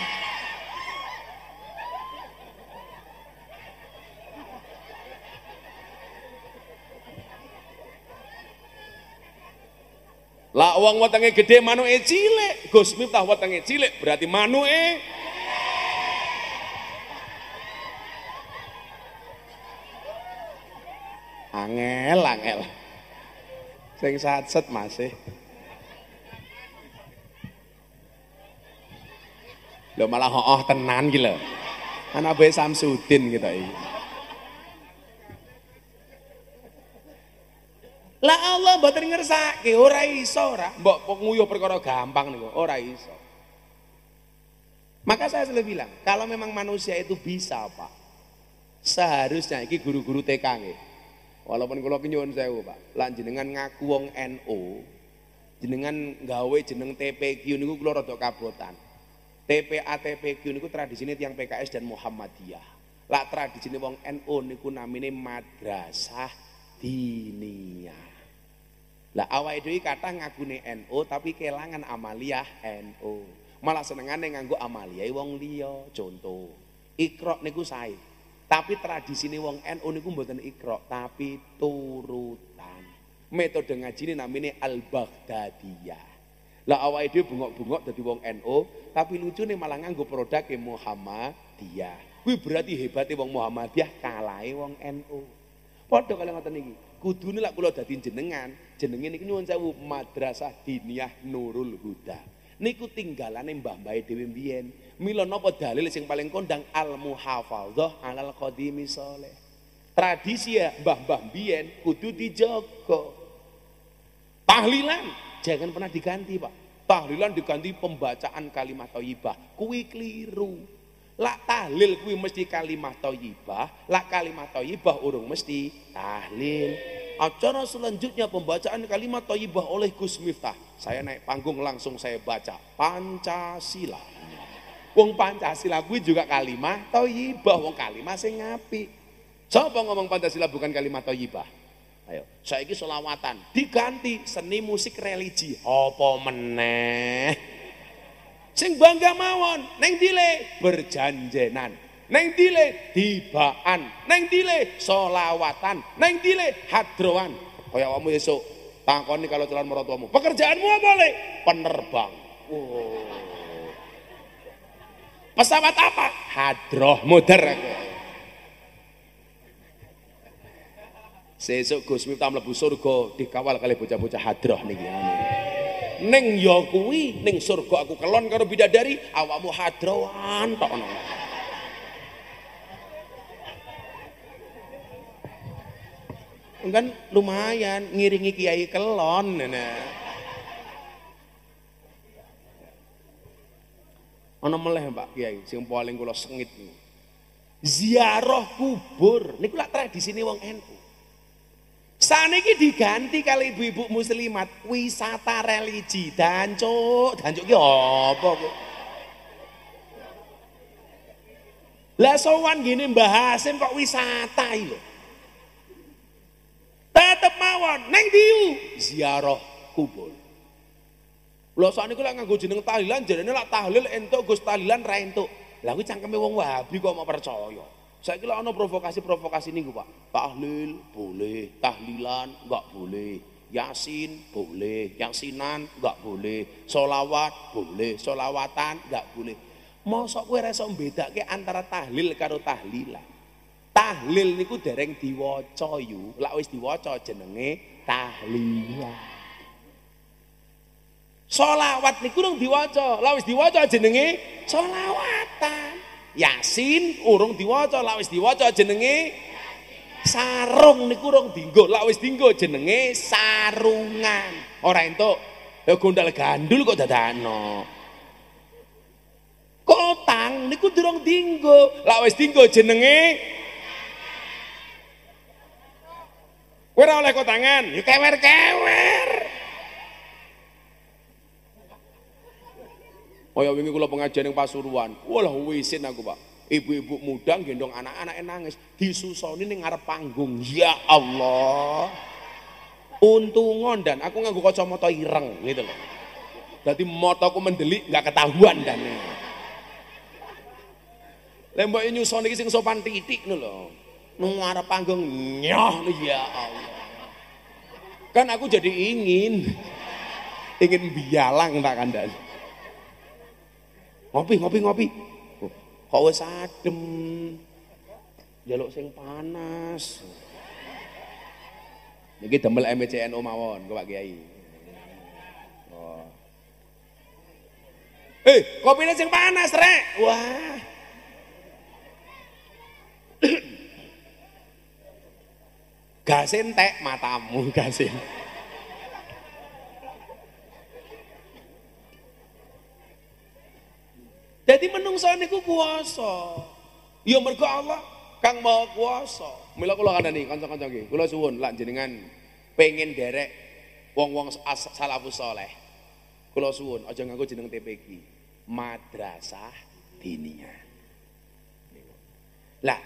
Lah wong wetenge gede manuke cilik, Gus Miftah wetenge cilik berarti manuke angel. Sing satset masih. Lho malah hooh tenan iki lho. Anak bae Samsudin gitu iki. Lah Allah mboten ngersake, ora iso ora. Mbok nguyuh perkara gampang niku, ora iso. Maka saya selalu bilang, kalau memang manusia itu bisa, Pak. Seharusnya iki guru-guru TK nggih. Walaupun kula nyuwun sewu, Pak. Lan jenengan ngaku wong NU, jenengan gawe jeneng TPQ niku kula rada kabotan. TPA TPQ niku tradisine tiyang PKS dan Muhammadiyah. Lah tradisine wong NU niku namine madrasah diniyah. Lah awake dhewe kathah ngagune NU tapi kelangan amaliyah NU. Malah senengane nganggo amaliyah wong liya. Contoh, Iqra niku sae. Tapi tradisine wong NU niku mboten Iqra tapi turutan. Metode ngajine namine Al-Baghdadiyah. Lah awake dhewe bungok-bungok dadi wong NU tapi lucune malah nganggo produke Muhammadiyah. Kuwi berarti hebate wong Muhammadiyah kalahe wong NU. Padha kali ngoten niki. Kudune lak kula dadi jenengan, jenenge niki nyuwun sewu Madrasah Diniyah Nurul Huda. Niku tinggalane mbah-mbahe dhewe mbiyen. Mila napa dalil sing paling kondang al-muhafadzah alal qadimi sholeh. Tradisi ya mbah-mbah mbiyen kudu dijaga. Tahlilan jangan pernah diganti, Pak. Tahlilan diganti pembacaan kalimat thayyibah. Kuwi keliru. Lak tahlil kuwi mesti kalimat thayyibah, lak kalimat thayyibah urung mesti tahlil. Acara selanjutnya pembacaan kalimat thayyibah oleh Gus Miftah. Saya naik panggung langsung saya baca Pancasila. Wong Pancasila kuwi juga kalimat thayyibah, wong kalimat sing apik. Sapa ngomong Pancasila bukan kalimat thayyibah? Ayo, saiki selawatan diganti seni musik religi. Apa meneh? Sing bangga mawon, neng dile berjanjenan, neng dile tibaan, neng dile solawatan, neng dile hadroan. Kaya kamu esok takoni kalau calon mertuamu, pekerjaanmu apa le? Penerbang. Wow. Pesawat apa? Hadroh muter. Sesuk Gus Miftah mlebu surga dikawal kali bocah-bocah hadroh niki. Neng ya kuwi ning surga aku kelon karo bidadari, awakmu hadroan tok ono. Kan lumayan ngiringi kiai kelon nah. Ana meleh Pak Kiai sing paling kula sengit niku. Ziarah kubur niku lak tradisine wong NU. Saniki diganti kali ibu-ibu muslimat wisata religi. Dancuk ki apa kok? Lah sowan gini Mbah Hasim kok wisata iki lho. Tetep mawon ning diu ziarah kubur. Lho sakniki lek nganggo jeneng tahlilan jarene lak tahlil entuk Gus tahlilan ra entuk. Lah kuwi cangkeme wong Wahabi kok mau percaya. Saiki lek ana provokasi-provokasi niku Pak. Tahlil boleh, tahlilan enggak boleh. Yasin boleh, yasinan enggak boleh. Sholawat boleh, sholawatan enggak boleh. Mosok kowe ora iso mbedake antara tahlil karo tahlilan. Tahlil niku dereng diwaca yu. Lek wis diwaca jenenge tahlilan. Sholawat niku urung diwaca, lek wis diwaca jenenge sholawatan. Yasin urung diwaca, lek wis diwaca jenenge sarung niku urung dienggo, lek wis dienggo jenenge sarungan. Ora entuk ya gondal gandul kok dadakno. Kotang niku durung dienggo, lek wis dienggo jenenge kowe ora oleh kotangan, ya kewer-kewer. Kaya wingi kula pengajian ning Pasuruan. Walah wisin aku, Pak. Ibu-ibu muda gendong anak-anake nangis, disusoni ning ngarep panggung. Ya Allah. Untung ngondan aku nganggo kacamata ireng gitu loh. Dadi mataku mendelik enggak ketahuan dan. Lah mbok nyusoni iki sing sopan titik ngono lho. Nang ngarep panggung nyoh ya Allah. Kan aku jadi ingin bialang tak kandhani. Ngopi. Kok wis adem. Njaluk sing panas. Niki demel MCNO mawon, Pak Kiai. Oh. Kopine sing panas, Rek. Wah. Gasin entek matamu, gasin. Jadi menungso niku kuwasa. Ya mergo Allah Kang Maha Kuwasa. Mila kula kandhani kanca-kanca nggih. Kula suwun lak jenengan pengen derek wong-wong salafus saleh. Kula suwun aja nganggo jeneng TPQ. Madrasah Diniyah. Lah,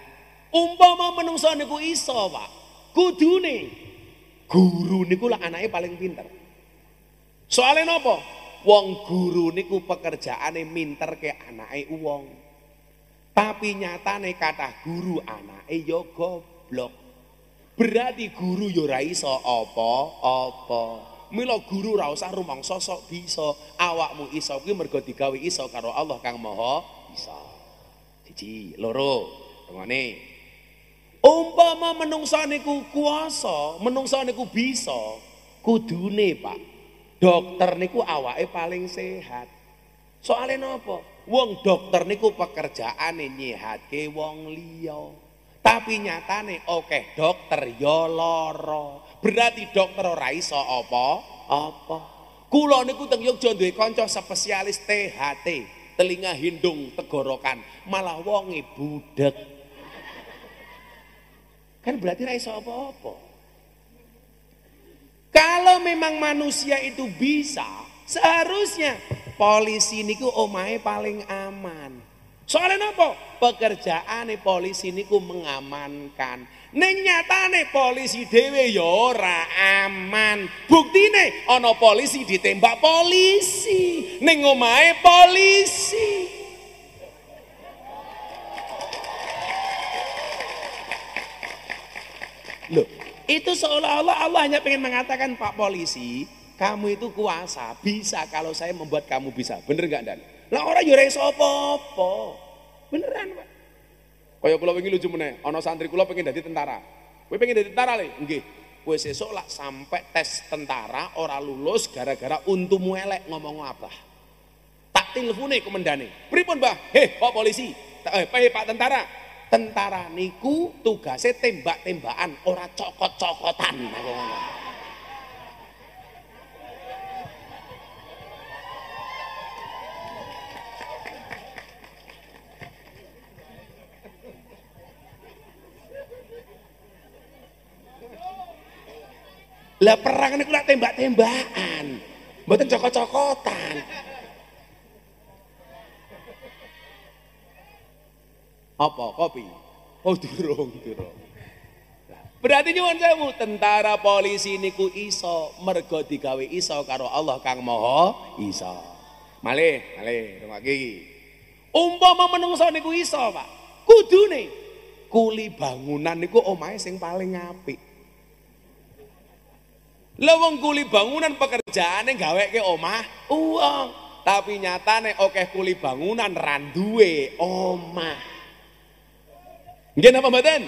umpama menungso niku iso, Pak. Kudune guru niku lak anake paling pinter. Soalnya napa? Wong guru niku pekerjaane minterke anake wong. Tapi nyatane kathah guru anake ya goblok. Berarti guru ya ora iso apa-apa. Mila guru ora usah rumangsa sok bisa. Awakmu iso kuwi mergo digawe iso karo Allah Kang Maha Isa. Siji, loro. Tengene. Umpama menungso niku kuwasa, menungso niku bisa, kudune, Pak. Dokter niku awake paling sehat. Soale napa? Wong dokter niku pekerjaane nyehatke wong liya. Tapi nyatane akeh dokter ya lara. Berarti dokter ora iso apa-apa. Kula niku teng Yogya duwe kanca spesialis THT, telinga hindung tenggorokan, malah wonge budek. Kan berarti ora iso apa-apa. Kalau memang manusia itu bisa, seharusnya polisi niku omahe paling aman. Soalnya napa? Pekerjaane polisi niku mengamankan. Ning nyatane polisi dhewe ya ora aman. Buktine ana polisi ditembak polisi ning omahe polisi. Loh, itu seolah-olah Allah hanya pengen mengatakan, Pak Polisi, kamu itu kuasa, bisa kalau saya membuat kamu bisa. Bener gak Dan? Lah orang yo ora iso apa-apa. Beneran, Pak. Kaya kula wingi lucu meneh, ana santri kula pengen dadi tentara. Kowe pengen dadi tentara le? Nggih. Kowe sesuk lak sampai tes tentara ora lulus gara-gara untumu elek ngomong apa? Tak telepone komandane. Pripun, Mbah? Pak Polisi. Pak Tentara. Tentara niku tugasnya tembak-tembakan, ora cokot-cokotan. Lah perang niku lak tembak-tembakan. Mboten cokot-cokotan. Apa kopi? Oh durung. Berarti nyuwun sewu, tentara polisi niku iso mergo digawe iso karo Allah Kang Maha Iso. Malih, rungokne iki. Umpama menungso niku iso, Pak. Kudune kuli bangunan niku omahe sing paling apik. Lah wong kuli bangunan pekerjaane gaweke omah uang, tapi nyatane akeh kuli bangunan ra duwe omah. Nggih napa mboten?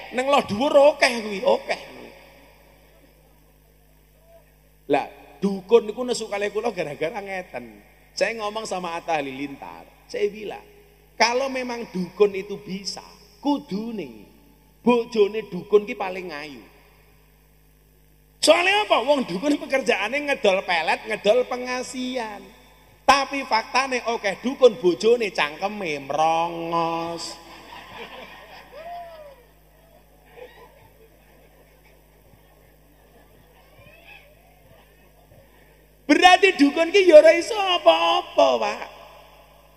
Neng loh dhuwur akeh kuwi, akeh. Lah, dukun niku nesu kalih kula gara-gara ngeten. Saya ngomong sama Atta Halilintar, saya bilang, kalau memang dukun itu bisa, kudune bojone dukun ki paling ayu. Soalnya apa? Wong dukun pekerjaannya ngedol pelet, ngedol pengasian. Tapi faktane akeh dukun bojone cangkeme mrongos. Berarti dukun ki ya ora iso apa-apa, Pak.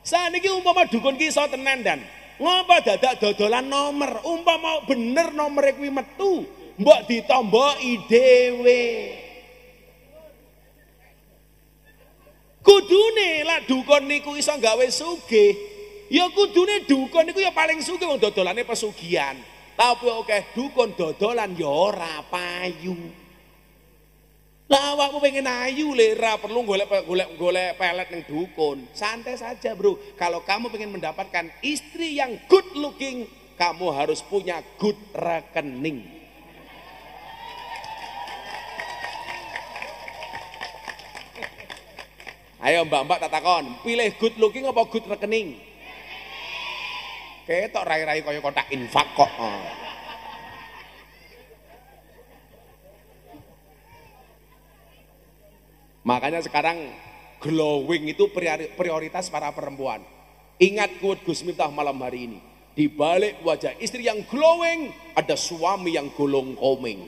Saniki umpama dukun ki iso tenan dan ngopo dadak dodolan nomor, umpama bener nomere kuwi metu, mbok ditomboki dhewe. Kudune lak dukun niku iso gawe sugih. Ya kudune dukun niku ya paling sugih wong dodolane pesugihan. Tapi akeh dukun dodolan ya ora payu. Lah awakmu pengen ayu le, ra perlu golek pelet ning dukun. Santai saja, Bro. Kalau kamu pengen mendapatkan istri yang good looking, kamu harus punya good rekening. Ayo mbak-mbak tak takon, pilih good looking apa good rekening? Ketok rai-rai kaya kotak infak kok. Makanya sekarang glowing itu prioritas para perempuan. Ingat quote Gus Miftah malam hari ini. Di balik wajah istri yang glowing, ada suami yang golong komeng.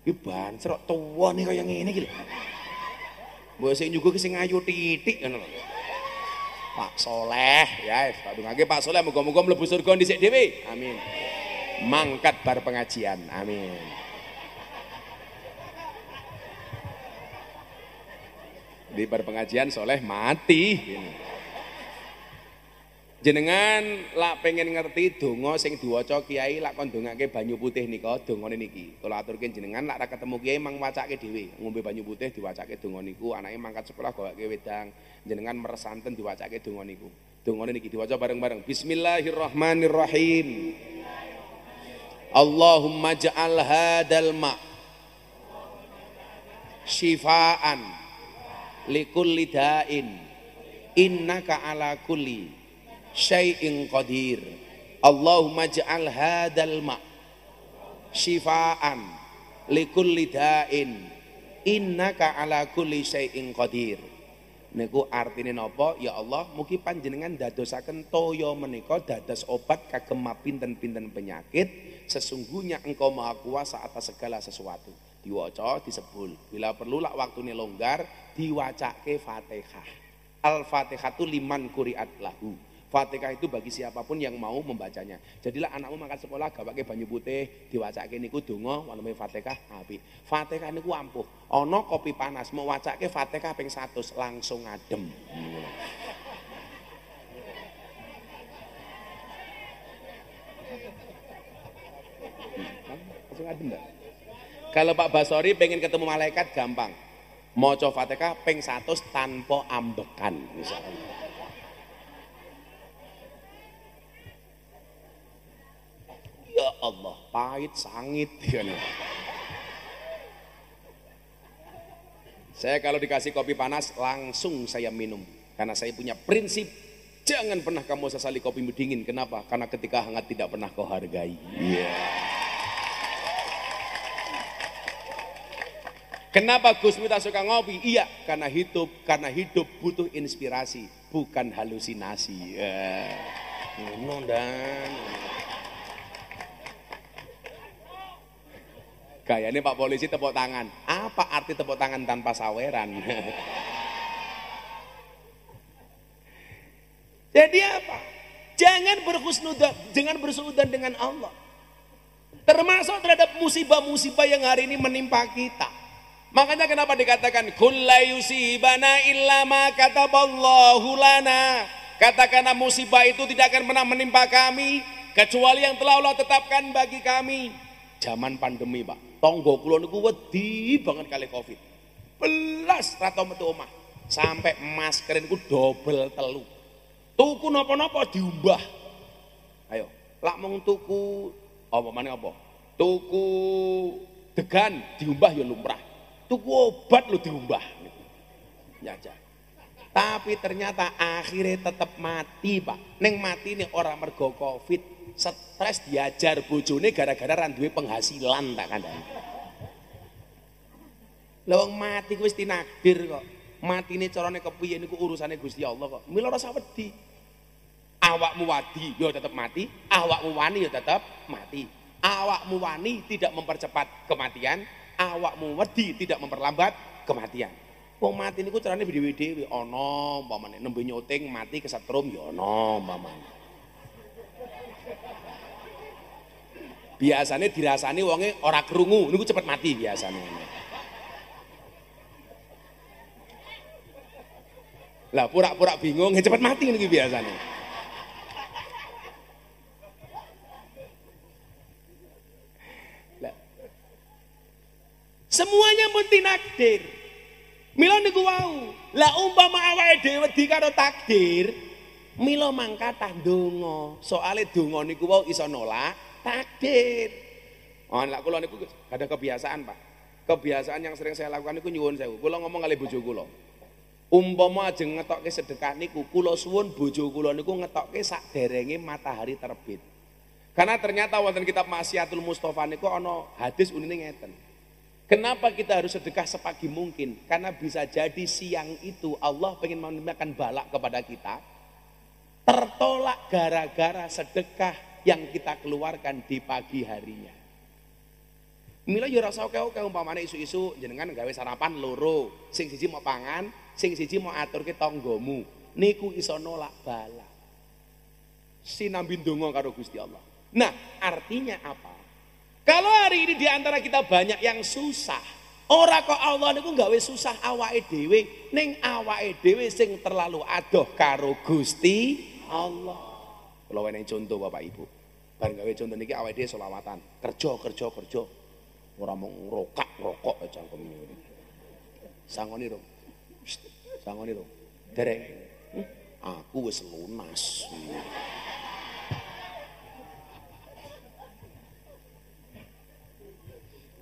Iki bancrok tuwa nih kaya ngene iki lho. Mbok sing nyuguh sing ayu titik ngono lho. Pak Soleh, ya, tak dungake Pak Soleh muga-muga mlebu surga dhisik dhewe. Amin. Mangkat bar pengajian. Amin. Di bar pengajian Soleh mati. Jenengan lak pengen ngerti donga sing diwaca kiai lak kon ndongake banyu putih nika, dongane niki. Kula aturke jenengan lak ra ketemu kiai mang wacake dhewe, ngombe banyu putih diwacake donga niku, anake mangkat sekolah gawake wedang, jenengan meresanten diwacake donga niku. Dongane niki diwaca bareng-bareng. Bismillahirrahmanirrahim. Allahumma ja'al hadal ma syifaan likulli da'in innaka ala kulli syai'in qadir. Allahumma ja'al hadal ma syifaan likulli da'in innaka ala kulli syai'in qadir. Niku artine napa? Ya Allah, mugi panjenengan dadosaken toya menika dados obat kagem pinten-pinten penyakit. Sesungguhnya Engkau Maha Kuasa atas segala sesuatu. Diwaca, disebul. Bila perlu lak waktune longgar diwacake Fatihah. Al-Fatihatu liman quri'at lahu. Fatihah itu bagi siapapun yang mau membacanya. Jadilah anakmu mangkat sekolah gawake banyu putih, diwacake niku donga wanune Fatihah apik. Fatihah niku ampuh. Ana kopi panas mau wacake Fatihah ping 100 langsung adem. Langsung adem enggak? Kalau Pak Basori pengen ketemu malaikat gampang. Maca Fatihah ping 100 tanpa ambekan misalnya. Ya Allah, pahit sangit. Saya kalau dikasih kopi panas langsung saya minum. Karena saya punya prinsip, jangan pernah kamu sesali kopimu dingin. Kenapa? Karena ketika hangat tidak pernah kau hargai. Kenapa Gus Miftah suka ngopi? Iya, karena hidup butuh inspirasi, bukan halusinasi. Ngono dan. Kayaknya Pak Polisi tepuk tangan. Apa arti tepuk tangan tanpa saweran? Jadi apa? Jangan berhusnudzon dengan Allah. Termasuk terhadap musibah-musibah yang hari ini menimpa kita. Makanya kenapa dikatakan kulla yusibana illa ma kataballahu lana. Katakanlah musibah itu tidak akan pernah menimpa kami kecuali yang telah Allah tetapkan bagi kami. Zaman pandemi, Pak. Tonggo kula niku wedi banget kali Covid. Belas ra tau metu omah. Sampai masker niku dobel telu. Tuku napa-napa diumbah. Ayo, lak mung tuku apa maneh apa? Tuku degan diumbah ya lumrah. Tuku obat lu diumbah. Ya aja. Tapi ternyata akhirnya tetap mati, Pak. Neng mati nih orang mergo Covid, stres diajar bojone gara-gara randuwe penghasilan tak kandhani. Lah wong mati ku wis tinakdir kok. Matine carane kepiye niku urusane Gusti Allah kok. Mila rasa wedi. Awakmu wadi ya tetap mati, awakmu wani ya tetap mati. Awakmu wani tidak mempercepat kematian, awakmu wedi tidak memperlambat kematian. Wong mati niku carane dhewe-dhewe ana umpamane nembe nyoting mati kesetrum ya ana umpamane. Biasane dirasani wonge ora krungu niku cepet mati biasane. Lah pura-pura bingung cepet mati niku biasane. Semuanya pun tinakdir. Mila niku wau. Lah umpama awake dhewe wedi karo takdir, mila mangkatah ndonga. Soale donga niku wau iso nolak takdir. Oh, lak kula niku ada kebiasaan, Pak. Kebiasaan yang sering saya lakukan niku nyuwun sewu. Kula ngomong kali bojo kula. Umpama ajeng ngetokke sedekah niku, kula suwun bojo kula niku ngetokke sakderenge matahari terbit. Karena ternyata wonten kitab Masyiatul Mustofa niku ana hadis unine ngeten. Kenapa kita harus sedekah sepagi mungkin? Karena bisa jadi siang itu Allah pengen menimpakan balak kepada kita. Tertolak gara-gara sedekah yang kita keluarkan di pagi harinya. Mila yo rasa oke-oke umpamane isu-isu jenengan gawe sarapan loro, sing siji mau pangan, sing siji mau aturke tanggamu. Niku iso nolak balak. Sinambi ndonga karo Gusti Allah. Nah, artinya apa? Kalau hari ini diantara kita banyak yang susah, ora kok Allah niku gawe susah awake dhewe, ning awake dhewe sing terlalu adoh karo Gusti Allah. Kula wenehi contoh Bapak Ibu. Bareng gawe contoh niki awake dhewe selawatan, kerja. Ora mung rokok cangkem iki. Sangoni rong. Sangoni rong. Dereng. Aku wis lunas.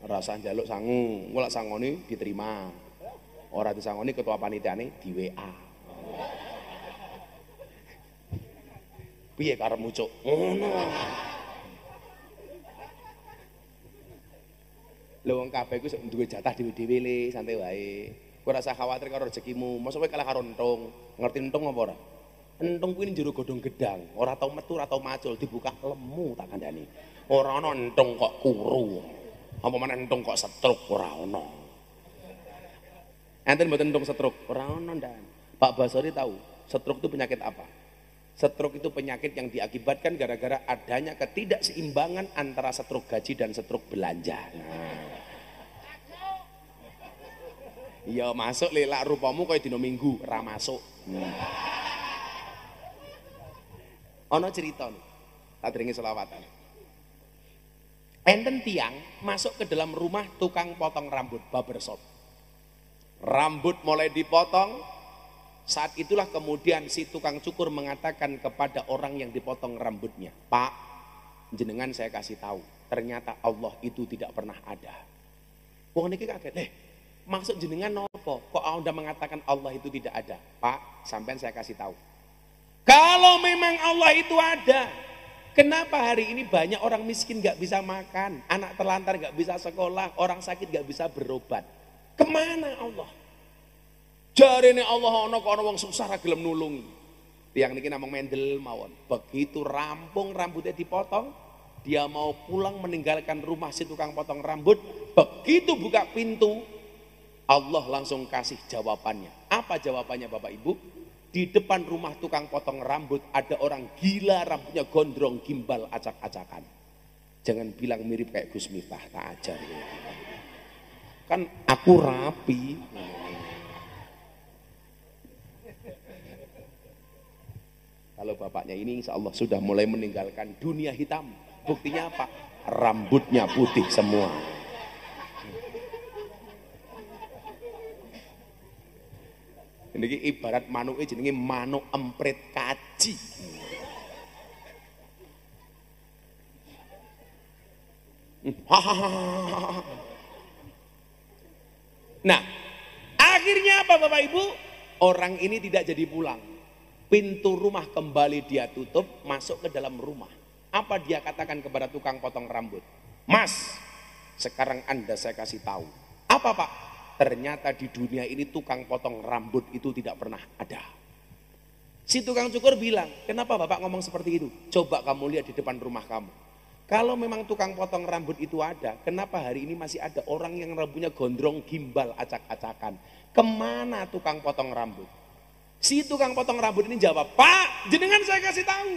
Rasa njaluk sangu, engko lak sangoni diterima. Ora disangoni ketua panitiane di WA. Piye karepmu, Cuk? Ngono. Lho wong kabeh iku duwe jatah dhewe-dhewe le, santai wae. Kowe ora usah khawatir karo rezekimu. Mosok kowe kalah karo entung. Ngerti entung apa ora? Entung kuwi njero godhong gedang, ora tau metu, ora tau macul, dibuka lemu tak kandhani. Ora ana entung kok kuru. Apa mana entung kok stroke ora ono. Enten mboten entung stroke ora ono ndan. Pak Basori tahu stroke itu penyakit apa? Stroke itu penyakit yang diakibatkan gara-gara adanya ketidakseimbangan antara stroke gaji dan stroke belanja. Iya masuk lelak rupamu kaya dina Minggu ra masuk. Ono cerita nih. Tak dringi selawatan. Enten tiang masuk ke dalam rumah tukang potong rambut barbershop. Rambut mulai dipotong, saat itulah kemudian si tukang cukur mengatakan kepada orang yang dipotong rambutnya, "Pak, jenengan saya kasih tahu, ternyata Allah itu tidak pernah ada." Wong niki kaget, maksud jenengan nopo? Kok Anda mengatakan Allah itu tidak ada? Pak, sampean saya kasih tahu. Kalau memang Allah itu ada, kenapa hari ini banyak orang miskin gak bisa makan, anak terlantar gak bisa sekolah, orang sakit gak bisa berobat? Kemana Allah? Jarene Allah ana kok ana wong susah ra gelem nulungi. Tiang niki namung mendel mawon. Begitu rampung rambutnya dipotong, dia mau pulang meninggalkan rumah si tukang potong rambut. Begitu buka pintu, Allah langsung kasih jawabannya. Apa jawabannya Bapak Ibu? Di depan rumah tukang potong rambut ada orang gila, rambutnya gondrong, gimbal, acak-acakan. Jangan bilang mirip kayak Gus Miftah, tak ajar. Kan aku rapi. Kalau bapaknya ini insya Allah sudah mulai meninggalkan dunia hitam. Buktinya apa? Rambutnya putih semua. Ini ibarat manuk jenenge manuk emprit kaji. Nah, akhirnya apa Bapak Ibu? Orang ini tidak jadi pulang. Pintu rumah kembali dia tutup, masuk ke dalam rumah. Apa dia katakan kepada tukang potong rambut? Mas, sekarang Anda saya kasih tahu. Apa Pak? Ternyata di dunia ini tukang potong rambut itu tidak pernah ada. Si tukang cukur bilang, kenapa Bapak ngomong seperti itu? Coba kamu lihat di depan rumah kamu. Kalau memang tukang potong rambut itu ada, kenapa hari ini masih ada orang yang rambutnya gondrong, gimbal, acak-acakan? Kemana tukang potong rambut? Si tukang potong rambut ini jawab, Pak, jenengan saya kasih tahu.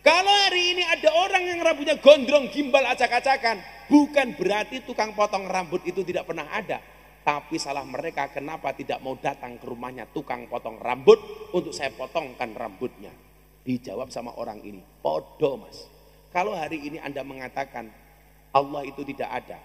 Kalau hari ini ada orang yang rambutnya gondrong, gimbal, acak-acakan, bukan berarti tukang potong rambut itu tidak pernah ada. Tapi salah mereka kenapa tidak mau datang ke rumahnya tukang potong rambut untuk saya potongkan rambutnya. Dijawab sama orang ini, podo Mas. Kalau hari ini Anda mengatakan Allah itu tidak ada.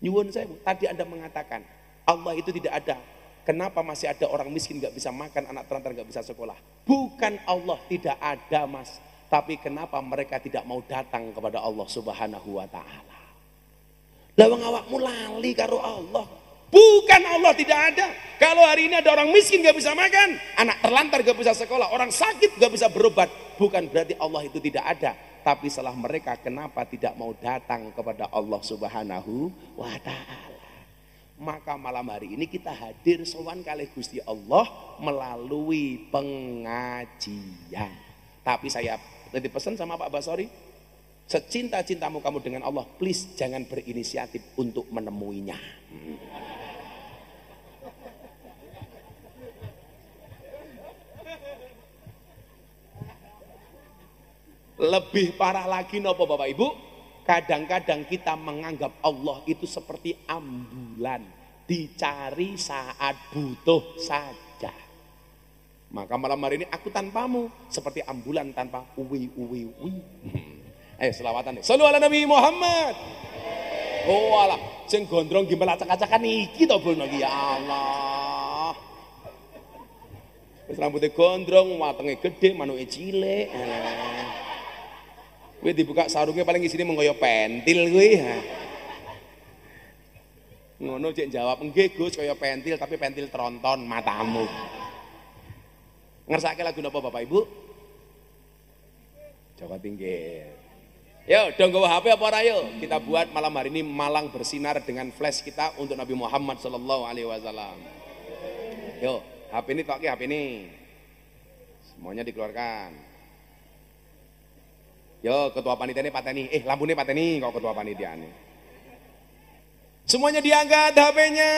Nyuwun saya, tadi Anda mengatakan Allah itu tidak ada. Kenapa masih ada orang miskin gak bisa makan, anak terlantar gak bisa sekolah? Bukan Allah tidak ada Mas. Tapi kenapa mereka tidak mau datang kepada Allah Subhanahu wa ta'ala? Lawang awakmu lali karo Allah. Bukan Allah tidak ada. Kalau hari ini ada orang miskin gak bisa makan, anak terlantar gak bisa sekolah, orang sakit gak bisa berobat, bukan berarti Allah itu tidak ada. Tapi salah mereka kenapa tidak mau datang kepada Allah Subhanahu wa ta'ala. Maka malam hari ini kita hadir sowan kalih Gusti Allah melalui pengajian. Tapi saya tadi pesan sama Pak Basori, secinta-cintamu kamu dengan Allah, please jangan berinisiatif untuk menemuinya. Lebih parah lagi nopo Bapak Ibu? Kadang-kadang kita menganggap Allah itu seperti ambulan, dicari saat butuh saja. Maka malam hari ini aku tanpamu seperti ambulan tanpa uwi. Ayo selawatan deh. Sallu ala Nabi Muhammad. Oh alah, sing gondrong gimbal acak-acakan iki to bro ya Allah. Wis rambutnya gondrong, watenge gede, manuke cilik. Kowe dibuka sarungnya paling isine mengkoyo pentil kowe. Ngono cek jawab, "Nggih Gus, kaya pentil tapi pentil tronton matamu." Ngersake lagu napa Bapak Ibu? Jawa Tinggi. Yo, dong gawa HP apa ora yo? Kita buat malam hari ini malang bersinar dengan flash kita untuk Nabi Muhammad sallallahu alaihi wasallam. Yo, HP ini toki HP ini. Semuanya dikeluarkan. Yo, ketua panitia ini pateni. Lampunya pateni kok ketua panitia ini. Semuanya diangkat HP-nya.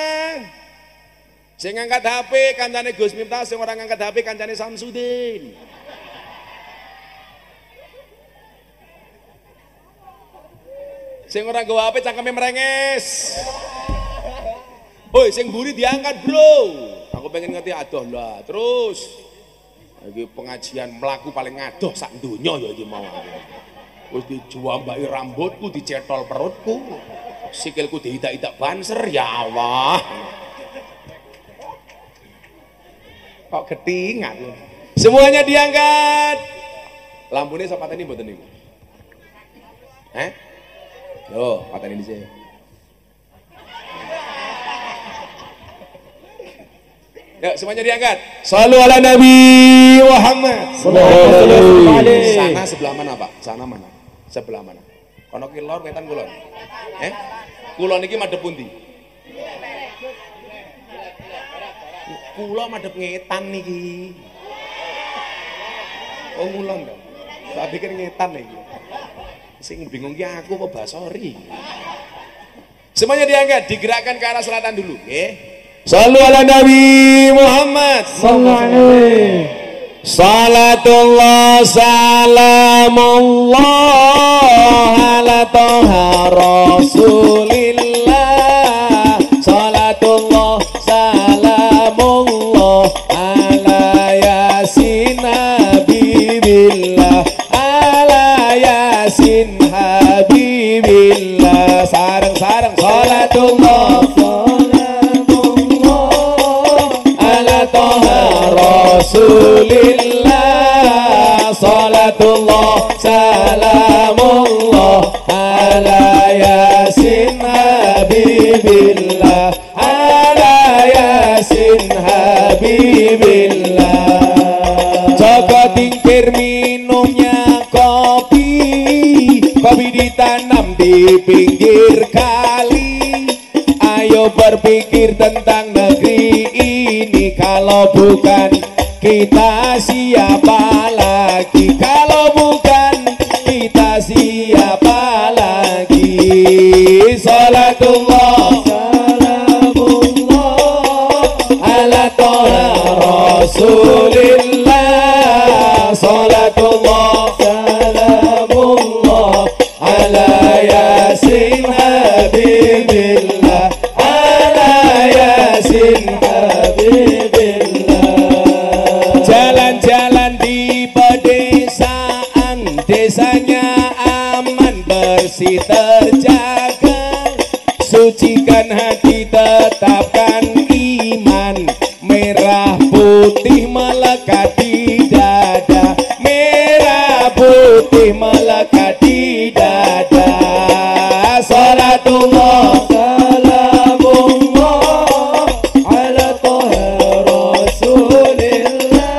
Sing ngangkat HP kancane Gus Miftah, sing orang ngangkat HP kancane Samsudin. Sing ora nggawa HP cangkeme merenges. Woi, sing mburi diangkat, Bro. Aku pengen ngerti adoh lah. Terus iki pengajian mlaku paling ngadoh sak donya ya iki mau. Wis dijuambaki rambutku, dicetol perutku. Sikilku diidak-idak banser, ya Allah. Kok ketingat lho. Semuanya diangkat. Lampunya sapa pateni mboten niku? Loh, pateni dhisik. Ya, semuanya diangkat. Shallu ala Nabi Muhammad. Sana sebelah mana, Pak? Sana mana? Sebelah mana? Kono ki lor wetan kulon. Kulon iki madhep pundi? kula madhep ngetan niki. Oh ngulon to. Tak pikir ngetan iki. Sing bingung ki aku apa Basori. Semuanya diangkat, digerakkan ke arah selatan dulu, nggih. Shallu ala Nabi Muhammad sallallahu alaihi. Salatullah salamullah ala toha rasulillah. Salatullah salamullah ala yasin habibillah. Ala yasin habibillah. Sareng-sareng salatullah ala toha rasulillah. Salatullah salamullah ala yasin habibillah. Ala yasin habibillah. Jaga tingkir minumnya kopi, kopi ditanam di pinggir kali. Ayo berpikir tentang negeri ini, kalau bukan kita siapa lagi? Kalau bukan kita siapa lagi? Salatullah salamullah ala toha rasulillah. Salatullah salamullah ala yasin habibillah. Ala yasin habibillah. Jalan-jalan di pedesaan, desanya aman bersih terjaga. Sucikan hati, tetapkan iman. Merah putih melekat di dada. Merah putih melekat di dada. Salatullah salamullah ala toha rasulillah.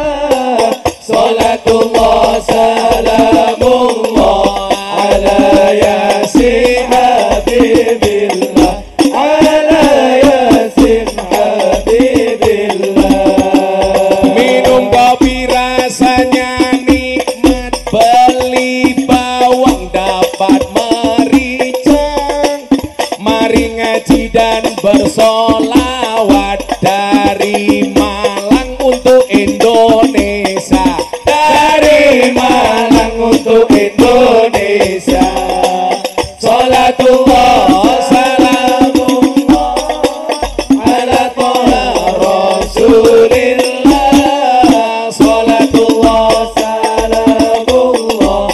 Salatullah salamullah ala yasin habibillah. Ala yasin habibillah. Minum kopi rasanya nikmat, beli bawang dapat merica. Mari ngaji dan bersolawat dari Malang untuk Indonesia. Dari Malang untuk Indonesia. Salatullah salamullah ala toha rasulillah. Salatullah salamullah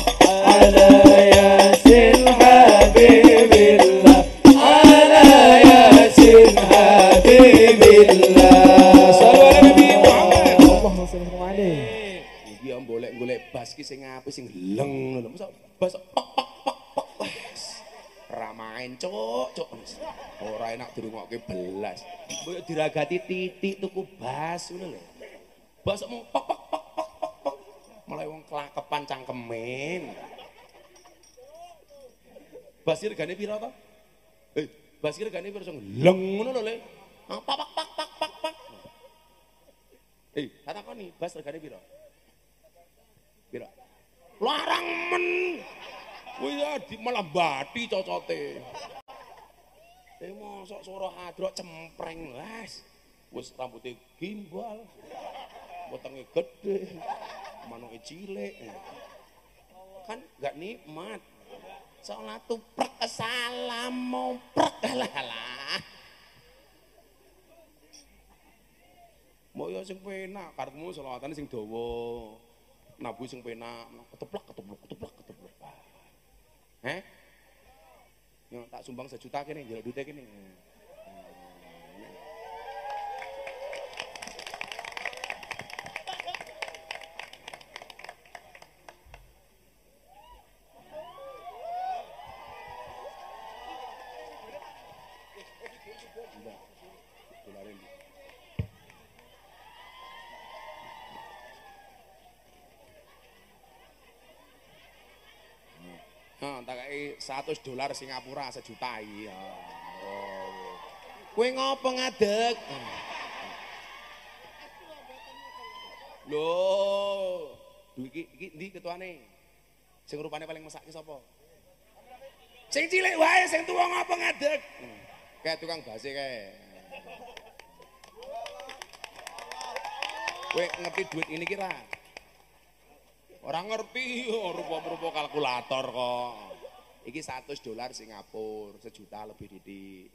ala yasin habibillah. Ala yasin habibillah. Sallu ala Nabi Muhammad. Allahumma shalli alaihi. Iki yo golek-golek bas ki sing apik sing leng lho. Mosok bas pok pok pok pok. Ora main cuk. Ora enak dirungokke belas. Koyo diragati titik tuku bas ngono lho. Bas mung pok pok pok pok pok pok. Mulai wong kelakepan cangkemen. Bas regane pira to? Bas regane pira sing leng ngono lho le. Pak pak pak pak pak pak. Tak takoni bas regane pira? Pira? Larang men. Kuwi ya malah bati cocote. Mosok suara hadrok cempreng wis rambutnya gimbal, wetenge gede, manoke cilik. Kan gak nikmat. Salat tuh prek salam mau prek lah. Mau ya sing penak, karepmu selawatane sing dawa. Nabu sing penak, keteplak. Yang tak sumbang 1 juta kene, njaluk duite kene. Tak kei $100 Singapura 1 juta iya. Kowe ngopo ngadeg? Loh, iki ndi ketuane? Sing rupane paling mesake sapa? Sing cilik wae, sing tuwa ngapa ngadeg? Kayak tukang base kae. Kowe ngerti duit ini kira? Orang ngerti, rupa-rupa kalkulator kok. Iki $100 Singapura, sejuta lebih didik.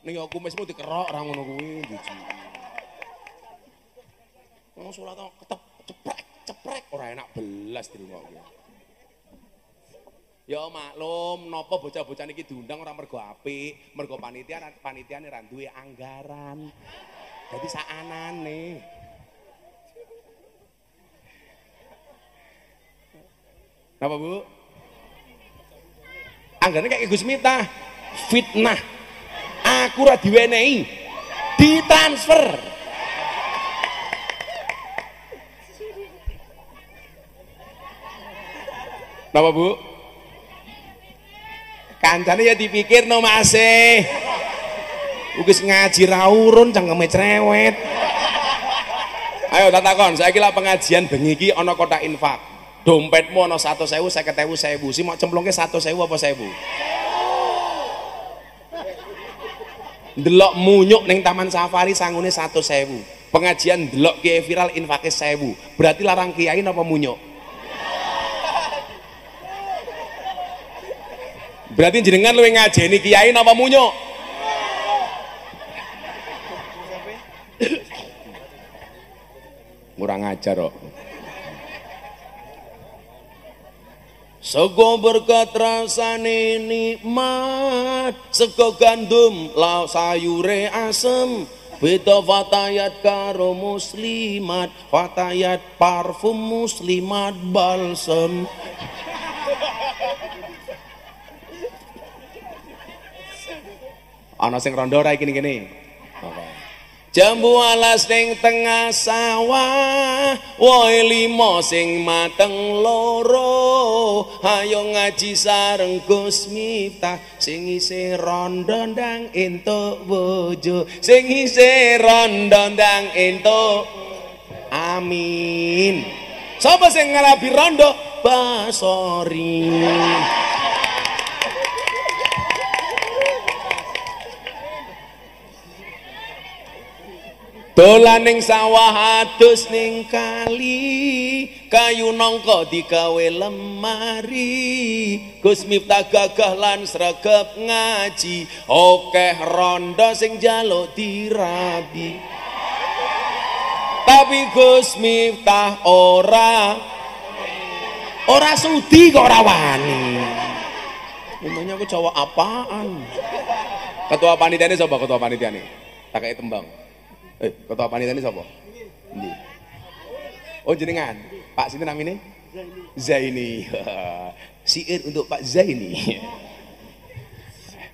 Ning yo kumismu dikerok ra ngono kuwi biji. Wong salat ketep ceprek ora enak belas dirungokke. Ya maklum napa bocah-bocah niki diundang ora mergo apik, mergo panitiane ra duwe anggaran. Dadi sakanane. Napa Bu? Anggarannya kayak Gus Miftah, fitnah. Aku ora diwenehi, ditransfer. Napa Bu? Kancane ya dipikir no masih. Wis ngaji ra urun cangkeme cerewet. Ayo tak takon, saiki lak pengajian bengi iki ana kotak infak. Dompetmu ana 100.000, 50.000, 1.000. Si mau cemplungke 100.000 apa 1.000? Delok munyuk ning Taman Safari sangune 100.000. Pengajian delok kiai viral infake 1.000. Berarti larang kiai napa munyuk? Berarti jenengan luwih ngajeni kiai napa munyuk? Kurang ajar kok. Sego berkat rasane nikmat, sego gandum lauk sayure asem, beda fatayat karo muslimat, fatayat parfum muslimat balsem. Ana sing rondo ora iki ngene. Jambu alas ning tengah sawah, woe limo sing mateng loro, ayo ngaji sareng Gus Miftah, sing isih rondo ndang entuk bojo, sing isih rondo ndang entuk. Amin. Sapa sing ngalabi rondo? Basori. Dolan ning sawah adus ning kali, kayu nangka digawe lemari. Gus Miftah gagah lan sregep ngaji, akeh rondo sing njaluk dirabi. Tapi Gus Miftah ora sudi kok ora wani. Emangnya aku jawab apaan? Ketua panitiane sapa ketua panitiane? Tak kei tembang. Ketua panitiane sapa? Endi? Oh jenengan. Pak sinten namine? Zaini. Siir untuk Pak Zaini.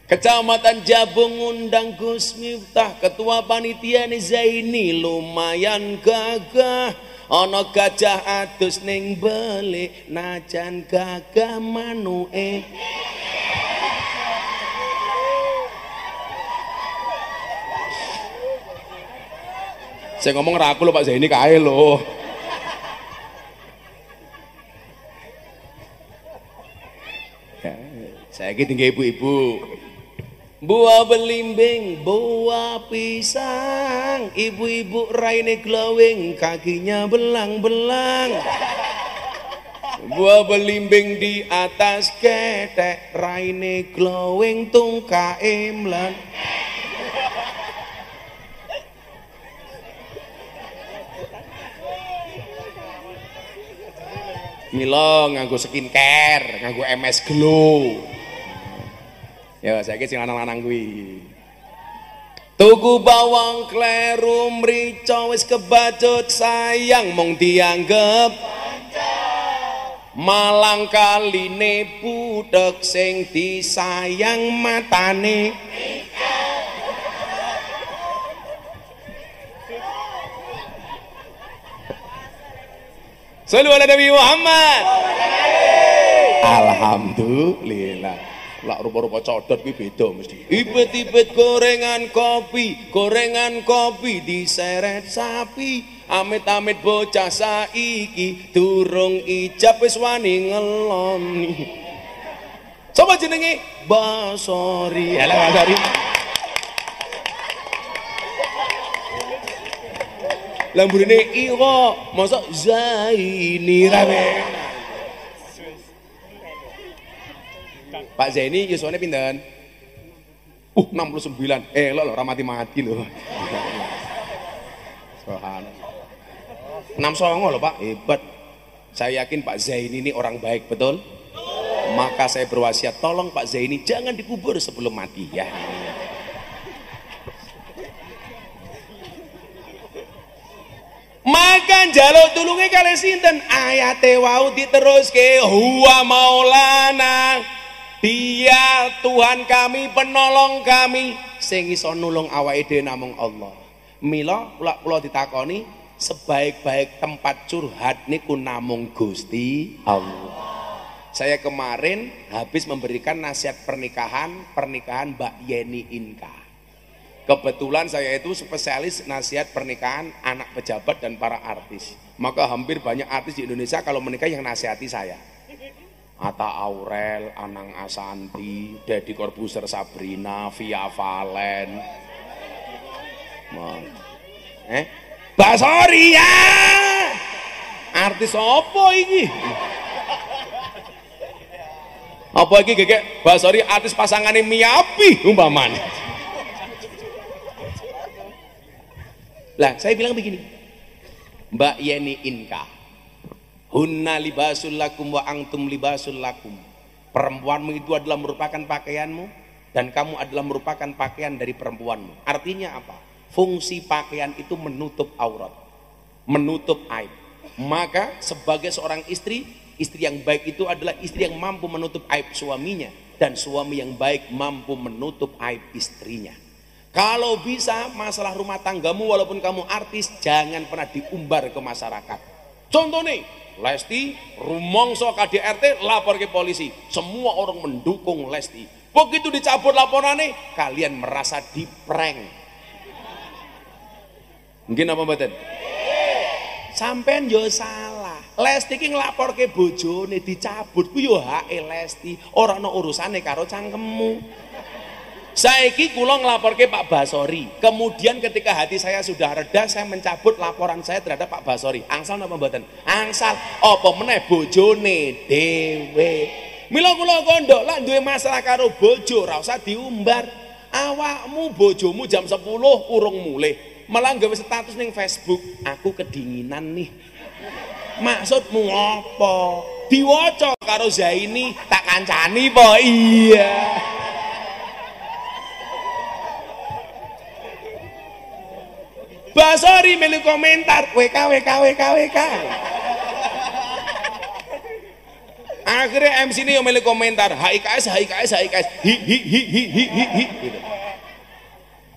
Kecamatan Jabung ngundang Gus Miftah, ketua panitiane Zaini lumayan gagah. Ana gajah adus ning belik, najan gagah manuke. Saya ngomong ra aku lho Pak Zaini kae lho. Saiki tinggal ibu-ibu. Buah belimbing, buah pisang, ibu-ibu raine glowing, kakinya belang-belang. Buah belimbing di atas ketek, raine glowing, tungkae mlan. Milo nganggo skincare, nganggo MS Glow. Ya saiki sing lanang-lanang kuwi. Tuku bawang kleru mrica wis kebacut sayang mung dianggep malang kaline butek sing disayang matane. Sallu ala Nabi Muhammad. Alhamdulillah. Lak rupa-rupa codot kuwi beda mesti. Ibet-ibet gorengan kopi diseret sapi. Amit-amit bocah saiki durung ijab wis wani ngeloni. Sapa jenenge? Basori. Alah Basori. Lamburine ira, mosok Zaini rame. Pak Zaini yuswane pinten? 69. Lho ora mati-mati lho. Subhanallah. 69 lho Pak, hebat. Saya yakin Pak Zaini ini orang baik, betul? Maka saya berwasiat, tolong Pak Zaini jangan dikubur sebelum mati ya. Maka njaluk tulunge kalih sinten? Ayate wau diteruske, huwa maulana. Dia Tuhan kami, penolong kami. Sing iso nulung awake dhewe namung Allah. Mila kula ditakoni, sebaik-baik tempat curhat niku namung Gusti Allah. Saya kemarin habis memberikan nasihat pernikahan Mbak Yeni Inka. Kebetulan saya itu spesialis nasihat pernikahan anak pejabat dan para artis. Maka hampir banyak artis di Indonesia kalau menikah yang nasihati saya. Atta Aurel, Anang Asanti, Deddy Corbuzier, Sabrina, Via Valen. Basori ya. Artis apa iki? Apa iki gegek Basori artis pasangane Miyabi umpamane. Lah, saya bilang begini, Mbak Yeni Inka, hunna libasul lakum wa antum libasul lakum. Perempuanmu itu adalah merupakan pakaianmu dan kamu adalah merupakan pakaian dari perempuanmu. Artinya apa? Fungsi pakaian itu menutup aurat, menutup aib. Maka sebagai seorang istri, istri yang baik itu adalah istri yang mampu menutup aib suaminya, dan suami yang baik mampu menutup aib istrinya. Kalau bisa masalah rumah tanggamu walaupun kamu artis jangan pernah diumbar ke masyarakat. Contoh nih, Lesti rumongso KDRT lapor ke polisi. Semua orang mendukung Lesti. Begitu dicabut laporannya, kalian merasa diprank. Mungkin apa mboten? Sampean yo salah. Lesti ki nglapor ke bojone dicabut ku yo hake Lesti, ora ana urusane karo cangkemmu. Saiki kula nglaporke Pak Basori. Kemudian ketika hati saya sudah reda, saya mencabut laporan saya terhadap Pak Basori. Angsal napa mboten? Angsal. Apa meneh bojone dhewe. Mila kula kandha lak duwe masalah karo bojo, ora usah diumbar. Awakmu bojomu jam 10 urung mulih, malah gawe status ning Facebook, aku kedinginan nih. Maksudmu apa? Diwaca karo Zaini, tak kancani po. Iya. Basori melu komentar WK. Akhirnya MC ini yang melu komentar HIKS hi.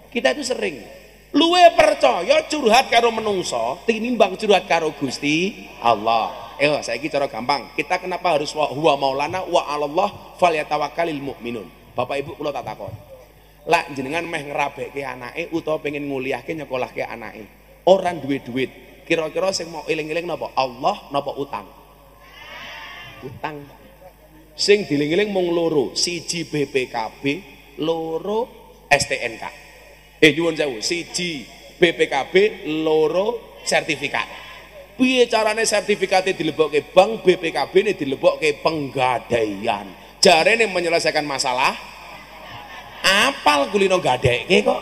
Kita itu sering luwe percaya curhat karo menungso tinimbang curhat karo Gusti Allah. Saiki cara gampang, kita kenapa harus huwa maulana wa 'alallah falyatawakkalul mu'minun. Bapak Ibu kula tak takon. Lah jenengan meh ngrabekke anake utawa pengen nguliahke nyekolahke anake. Ora duwe duit. Kira-kira sing mau eling-eling napa? Allah napa utang? Utang. Sing dieling-eling mung loro, siji BPKB, loro STNK. Nyuwun sewu, siji BPKB, loro sertifikat. Piye carane sertifikate dilebokke bank, BPKB-ne dilebokke penggadaian. Jarene menyelesaikan masalah apal kulino gadekke kok.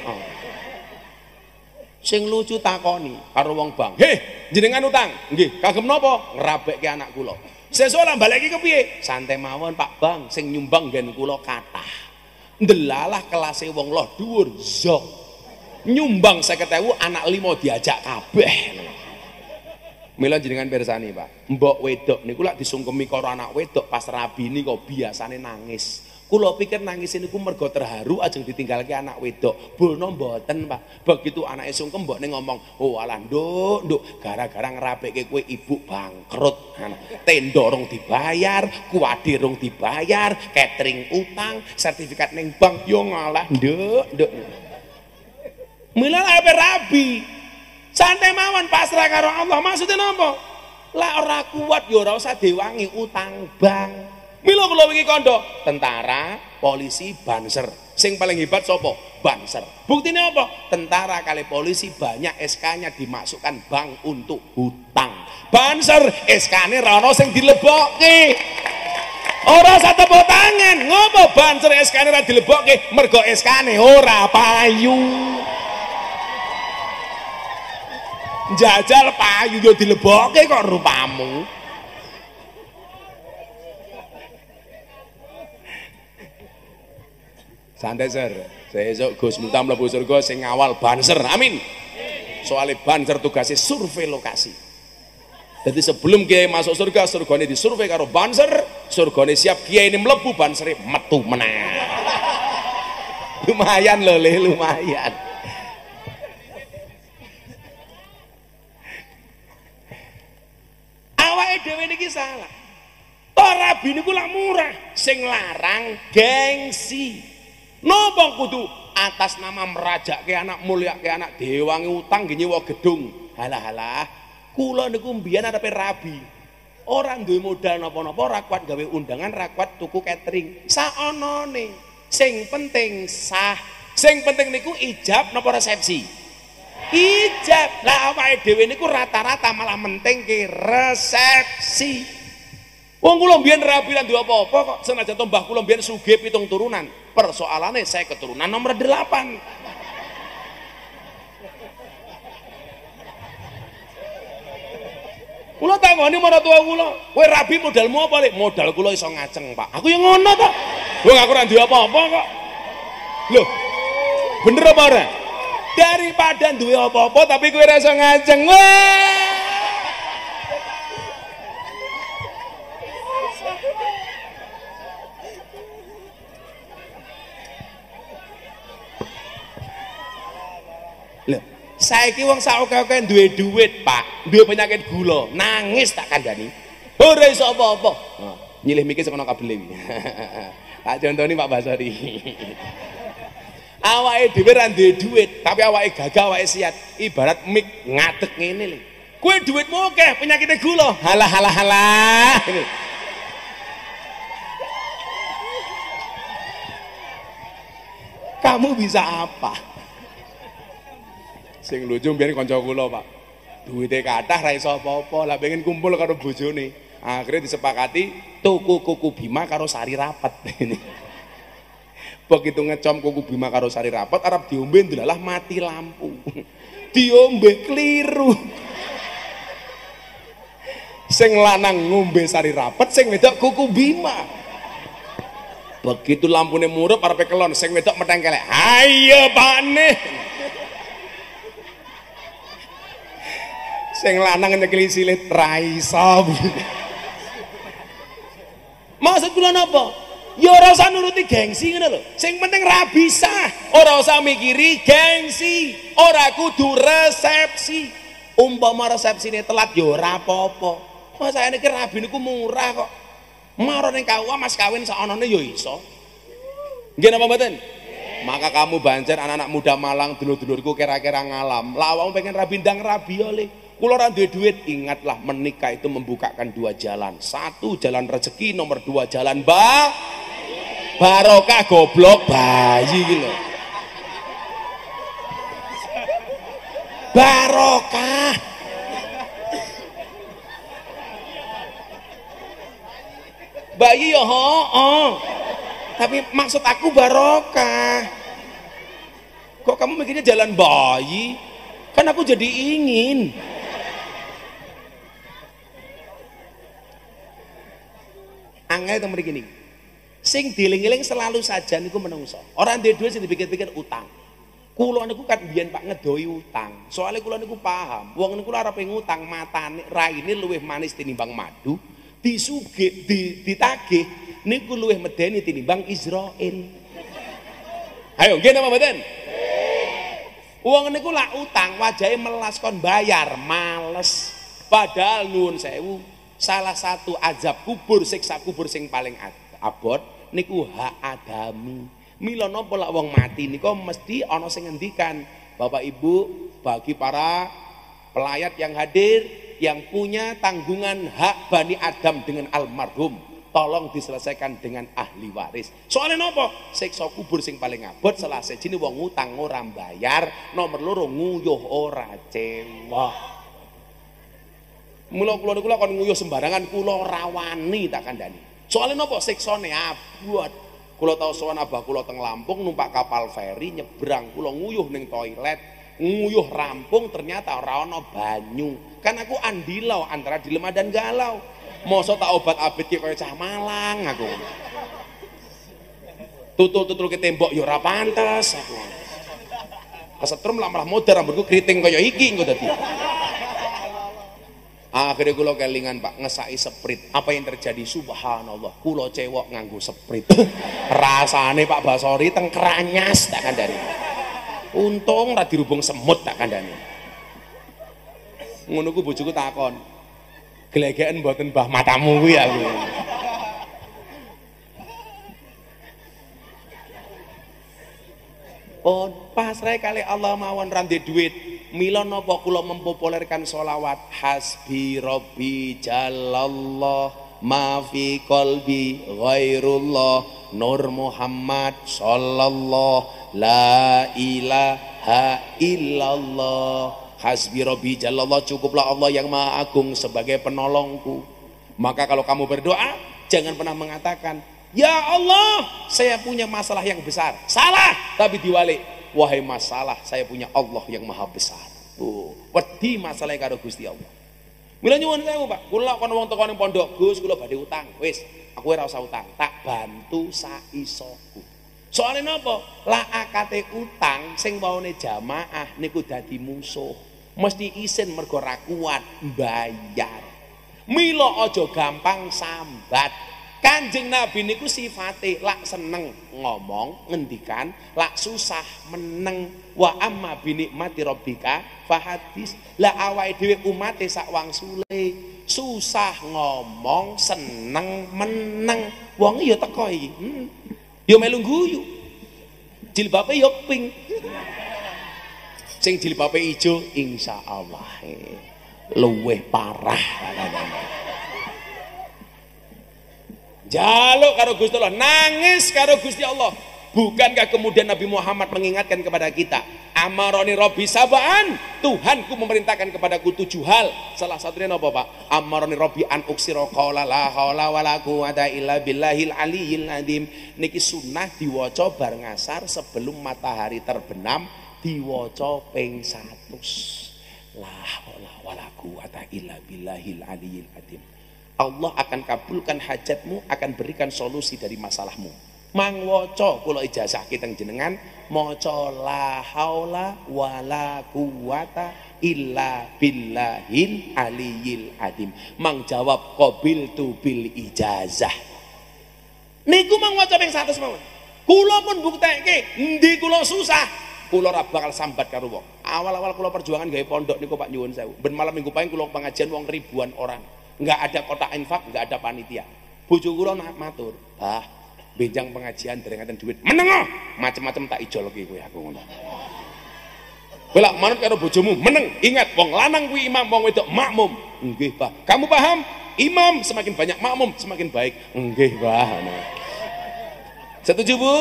Sing lucu takoni karo wong bank. Jenengan utang? Nggih, kagem napa? Ngrabekke anak kula. Sesuk lah balik iki kepiye? Santai mawon Pak Bang, sing nyumbang nggen kula kathah. Ndelalah kelase wong loh dhuwur zok. Nyumbang 50.000 anak 5 diajak kabeh. Mila jenengan pirsani Pak, mbok wedok niku lak disungkemi karo anak wedok pas rabi niku biasane nangis. Kula pikir nangis niku mergo terharu ajeng ditinggalke anak wedok. Bono mboten, Pak. Begitu anake sungkem mbokne ngomong, "Oh alah, Nduk, gara-gara ngrabekke kowe ibu bangkrut. Tenda rong dibayar, kuwade rong dibayar, catering utang, sertifikat ning bank yo ngalah, Nduk." Mila ape rabi. Santai mawon pasrah karo Allah. Maksudnya napa? Lah ora kuat ya ora usah diwangi utang bank. Mila kula wingi kandha tentara, polisi, banser. Sing paling hebat sapa? Banser. Buktine apa? Tentara kali polisi banyak SK-nya dimasukkan bank untuk hutang. Banser SK-ne ra ono sing dilebokke. Ora usah tepuk tangan. Ngopo banser SK-ne ra dilebokke? Mergo SK-ne ora payu. Jajal payu yo dilebokke kok rupamu. Santai Sir, sesuk Gus Miftah mlebu surga sing ngawal banser. Amin. Soalnya banser tugasnya survei lokasi. Jadi sebelum kiai masuk surga, surgane disurvei karo banser, surgane siap kiai ini mlebu bansere metu meneh. Lumayan loh, lumayan. Awake dhewe niki salah. Rabi niku lak murah, sing larang gengsi. Napa kudu atas nama merajake anak, mulyake anak, dewangi utang nggih nyewa gedung. Halah-halah, kula niku mbiyen arepe rabi. Ora duwe modal napa-napa, ora kuat gawe undangan, ora kuat tuku catering. Saonone. Sing penting sah. Sing penting niku ijab napa resepsi? Ijab. Lah awake dhewe niku rata-rata malah menting ke resepsi. Wong kula mbiyen rabi lan duwe apa-apa kok senajan to mbah kula mbiyen sugih 7 turunan. Persoalane saya keturunan nomor 8. Kula tangoni marang tua kula, kowe rabi modalmu apa, Lek? Modal kula iso ngaceng, Pak. Aku yang ngono to. Wong aku ora duwe apa-apa kok. Loh. Bener apa ora? Daripada duwe apa-apa tapi kowe ora iso ngaceng. Wah. Saiki wong sak-oke-oke duwe duit, Pak. Duwe penyakit gula, nangis tak kandhani. Ora iso apa-apa. Nyilih mikir sekono kabel iki. Tak contoni Pak Basori. Awake dhewe ra duwe duit, tapi awake gagah, awake siat. Ibarat mik ngadeg ngene lho. Kowe duitmu akeh, penyakitnya gula. Halah halah halah. Kamu bisa apa? Sing lucu mbiyen kanca kula, Pak. Duwite kathah ra iso apa-apa, lah pengen kumpul karo bojone. Akhirnya disepakati tuku kuku Bima karo sari rapet. Begitu ngecom kuku Bima karo sari rapet, arep diombe ndelalah mati lampu. Diombe kliru. Sing lanang ngombe sari rapet, sing wedok kuku Bima. Begitu lampune murup arepe kelon, sing wedok metengkelek. Ayo Pakne. Sing lanang nyekeli silit ra iso. Maksud kula napa? Ya ora usah nuruti gengsi ngono lho. Sing penting ra bisa. Ora usah mikiri gengsi, ora kudu resepsi. Umpama resepsine telat ya ora apa-apa. Masane iki rabi niku murah kok. Marane KUA mas kawin saonone ya iso. Nggih napa mboten? Maka kamu Banjar, anak-anak muda Malang, dulur-dulurku kira-kira ngalam. Lah awakmu pengen rabi ndang rabi oleh. Kula ora duwe duit, ingatlah menikah itu membukakan 2 jalan. 1 jalan rezeki, nomor 2 jalan barokah goblok bayi iki lho. Barokah. Bayi ya tapi maksud aku barokah. Kok kamu mikirnya jalan bayi? Kan aku jadi ingin. Angel itu mriki niki. Sing dieling-eling selalu saja niku menungso. Orang duwe duit sing dipikir-pikir utang. Kula niku kan biyen Pak ngedoi utang. Soale kula niku paham, wong niku arep ngutang matane raine luwih manis tinimbang madu, disugih ditagih niku luwih medeni tinimbang Israil. Ayo nggih napa mboten? Wong niku lak utang wajahe melas kon bayar, males. Padahal nuwun sewu, salah satu azab kubur, siksa kubur sing paling abot niku hak adami. Mila napa lak wong mati niku mesti ana sing ngendikan, Bapak Ibu, bagi para pelayat yang hadir yang punya tanggungan hak Bani Adam dengan almarhum, tolong diselesaikan dengan ahli waris. Soalnya nopo? Siksa kubur sing paling abot selesai jine wong utang ora bayar, nomor loro nguyuh ora cewek. Mula kula niku kon nguyuh sembarangan kula ora wani tak kandhani. Soalnya nopo? Siksane abot. Kula tau sowan abah kula teng Lampung numpak kapal feri nyebrang, kula nguyuh ning toilet, nguyuh rampung ternyata ora ana banyu. Kan aku andilau antara dilema dan galau. Mosok tak obat abet ki kaya cah Malang aku. Tutul-tutul ke tembok ya ora pantes aku. Kesetrum lah malah modar rambutku keriting kaya iki engko dadi. Akhirnya kula kelingan Pak ngesaki seprit. Apa yang terjadi? Subhanallah, kula cewek nganggo seprit. Rasane Pak Basori teng kranyas tak kandhani. Untung ora dirubung semut tak kandhani. Ngono ku bojoku takon. Glegeken mboten Mbah matamu kuwi aku. Oh, pasrah kali Allah mawon randhe duit. Mila napa kula mempopulerkan sholawat hasbi rabbi jalallah ma fi qalbi ghairullah nur Muhammad sallallahu la ilaha illallah. Hasbi rabbi jalallah, cukuplah Allah yang maha agung sebagai penolongku. Maka kalau kamu berdoa jangan pernah mengatakan ya Allah saya punya masalah yang besar. Salah, tapi diwalik. Wahai masalah, saya punya Allah yang maha besar. Wedi masalah karo Gusti Allah. Mila nyuwun sewu Pak, kula kon wong teko ning pondok, Gus kula badhe utang. Wis, aku ora usah utang, tak bantu saisoku. Soale napa? Lah akate utang sing waone jamaah niku dadi musuh. Mesti isin mergo ra kuat mbayar. Mila aja gampang sambat. Kanjeng Nabi niku sifate lak seneng ngomong ngendikan, lak susah meneng. Wa amma bi nikmati rabbika fahadis. Lah awake dhewe umate sak wangsule susah ngomong, seneng meneng. Wong ya teko iki. Ya melu guyu. Jilbabe ya pink. Sing jilbabe ijo insyaallah luweh parah. Jaluk karo Gusti Allah, nangis karo Gusti Allah. Bukankah kemudian Nabi Muhammad mengingatkan kepada kita, amaroni Robbi sabaan, Tuhanku memerintahkan kepadaku 7 hal. Salah satunya apa Pak? Amaroni Robbi an uksiro qala la haula wala quwata illa billahil aliyil azim. Niki sunnah diwaca bar ngasar sebelum matahari terbenam, diwaca ping 100. La haula wala quwata illa billahil aliyil azim. Allah akan kabulkan hajatmu, akan berikan solusi dari masalahmu. Mang waca kula ijazah kiteng jenengan maca la haula wala quwata illa billahil aliyil azim. Mang jawab qabiltu bil ijazah. Niku mang waca ping 100 mawon. Kula pun buktekke endi kula susah, kula ora bakal sambat karo wong. Awal-awal kula perjuangan gawe pondok niku Pak nyuwun sewu. Ben malam minggu pagi kula pengajian wong ribuan orang. Enggak ada kotak infak, enggak ada panitia. Bojo kula matur, "Bah, benjang pengajian derengaken duit. Meneng macem-macem tak ijolke kowe aku ngono." Kowe lak manut karo bojomu, meneng. Ingat, wong lanang kuwi imam, wong wedok makmum. Nggih, Pak. Kamu paham? Imam semakin banyak makmum semakin baik. Nggih, Pak. Setuju, Bu?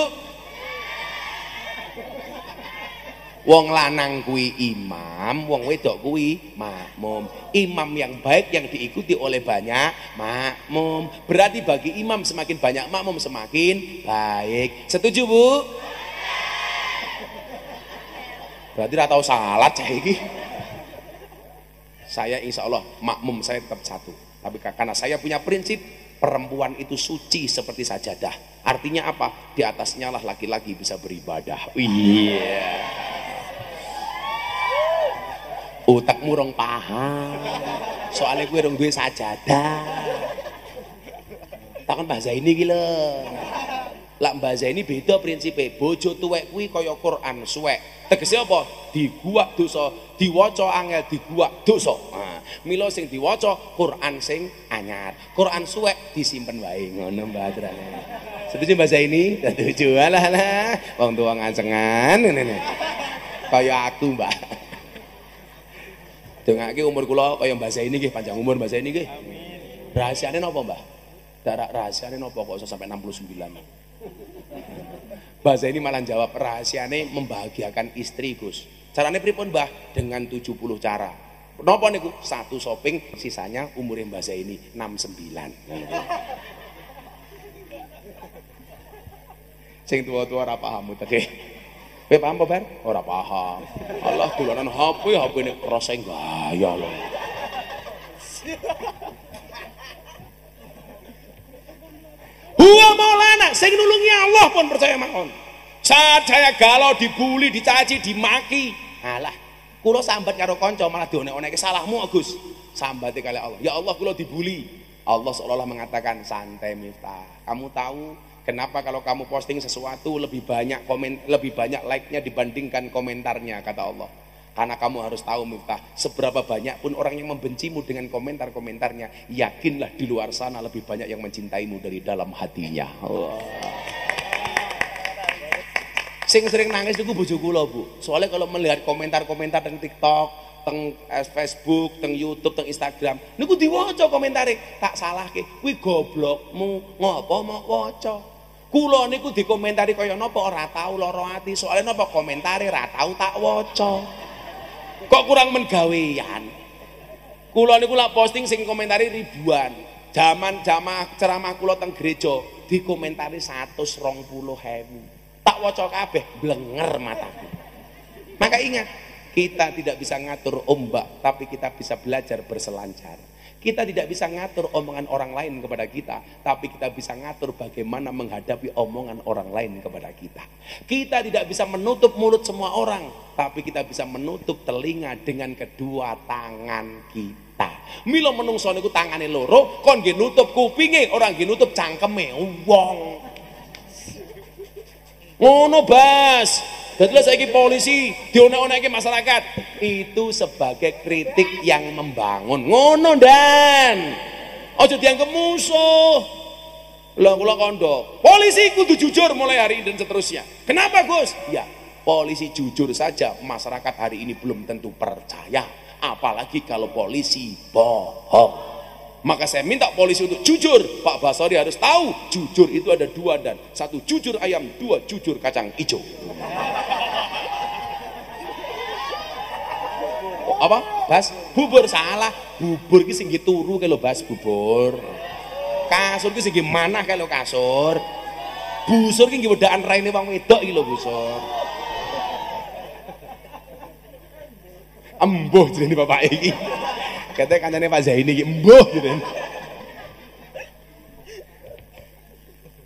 Wong lanang kuwi imam, wong wedok kuwi makmum. Imam yang baik yang diikuti oleh banyak makmum. Berarti bagi imam semakin banyak makmum semakin baik. Setuju, Bu? Berarti ora tau salat cah iki. Saya insya Allah makmum saya tetap satu. Tapi karena saya punya prinsip perempuan itu suci seperti sajadah. Artinya apa? Di atasnya lah laki-laki bisa beribadah. Iya. Utakmu rong paham. Soalnya gue rong duwe sajadah. Takon bahasa ini gila. Lah bahasa ini beda prinsipnya. Bojo tuwek kuwi kaya Quran suwek. Tegese apa? Diguak dosa, diwaca angel diguak dosa. Nah, mila sing diwaca Quran sing anyar. Quran suwek disimpen wae ngono Mbak Adrane. Setuju bahasa ini? Setuju. Alah. Wong tuwa ngacengan ngene. Kaya aku, Mbak. Dongake umur kula kaya Mbah Zaini nggih, panjang umur Mbah Zaini nggih. Amin. Rahasiane napa, Mbah? Rahasiane napa kok iso sampai 69? Mbah Zaini malah jawab, rahasiane membahagiakan istri, Gus. Carane pripun, Mbah? Dengan 70 cara. Napa niku? 1 shopping, sisanya umure Mbah Zaini 69. Sing tua-tua ora paham uteke. Kowe paham apa, Bar? Ora paham. Allah dolanan HP ini kerasa gaya lho. Huwa Maulana, sing nulungi Allah pun percaya mawon. Saat saya galau, dibuli, dicaci, dimaki, alah, kula sambat karo kanca malah dionek-onekke salahmu Agus. Sambate kali Allah. Ya Allah kula dibuli. Allah seolah-olah mengatakan, santai Miftah. Kamu tahu kenapa kalau kamu posting sesuatu lebih banyak like-nya dibandingkan komentarnya, kata Allah. Karena kamu harus tahu Miftah, seberapa banyak pun orang yang membencimu dengan komentar-komentarnya, yakinlah di luar sana lebih banyak yang mencintaimu dari dalam hatinya. Allah. Sing sering nangis itu bojo kula, Bu. Soalnya kalau melihat komentar-komentar teng TikTok, teng Facebook, teng YouTube, teng Instagram, niku diwaca komentare, tak salahke, kuwi goblokmu, ngopo mau waca. Kula niku dikomentari kaya napa ora tau lara ati, soalnya napa komentare ora tau tak waca. Kok kurang menggawean. Kula niku lak posting sing komentari ribuan. Zaman jamaah ceramah kula teng gereja dikomentari 120.000. Tak waca kabeh, blenger mataku. Maka ingat, kita tidak bisa ngatur ombak, tapi kita bisa belajar berselancar. Kita tidak bisa ngatur omongan orang lain kepada kita, tapi kita bisa ngatur bagaimana menghadapi omongan orang lain kepada kita. Kita tidak bisa menutup mulut semua orang, tapi kita bisa menutup telinga dengan kedua tangan kita. Mila menungso niku tangane loro, kon nggih nutup kupinge, orang nggih nutup cangkeme wong. Ngono Bas. Dadilah saiki polisi dionek-onekke masyarakat itu sebagai kritik yang membangun. Ngono Dan. Aja dianggap musuh. Lah kula kandha, polisi kudu jujur mulai hari ini dan seterusnya. Kenapa Gus? Ya, polisi jujur saja masyarakat hari ini belum tentu percaya, apalagi kalau polisi bohong. Maka saya minta polisi untuk jujur. Pak Basori harus tahu jujur itu ada 2 dan 1 jujur ayam, 2 jujur kacang hijau. Apa? Bas, bubur salah. Bubur ki sing turu ke lho Bas, bubur. Kasur ki sing manah ke lho kasur. Busur ki nggih wedakan raine wong wedok iki lho busur. Embuh jenenge bapak iki. Katanya kancane Pak Zaini iki embuh gitu.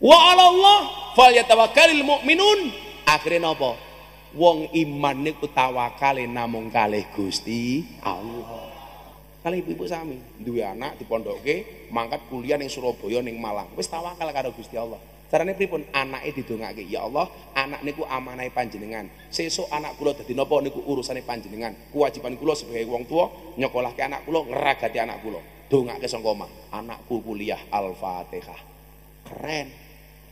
Wa 'alallah falyatawakkalul mu'minun. Akhirnya napa? Wong iman niku tawakale namung kalih Gusti Allah. Kalih ibu sami, duwe anak dipondokke, mangkat kuliah ning Surabaya ning Malang. Wis tawakal karo Gusti Allah. Carane pripun? Anake didongake, ya Allah, anak niku amanahe panjenengan. Sesuk anak kula dadi napa niku urusane panjenengan. Kewajiban kula sebagai wong tua nyekolahke anak kula, ngeragati anak kula. Dongake saka omah, anakku kuliah Al-Fatihah. Keren.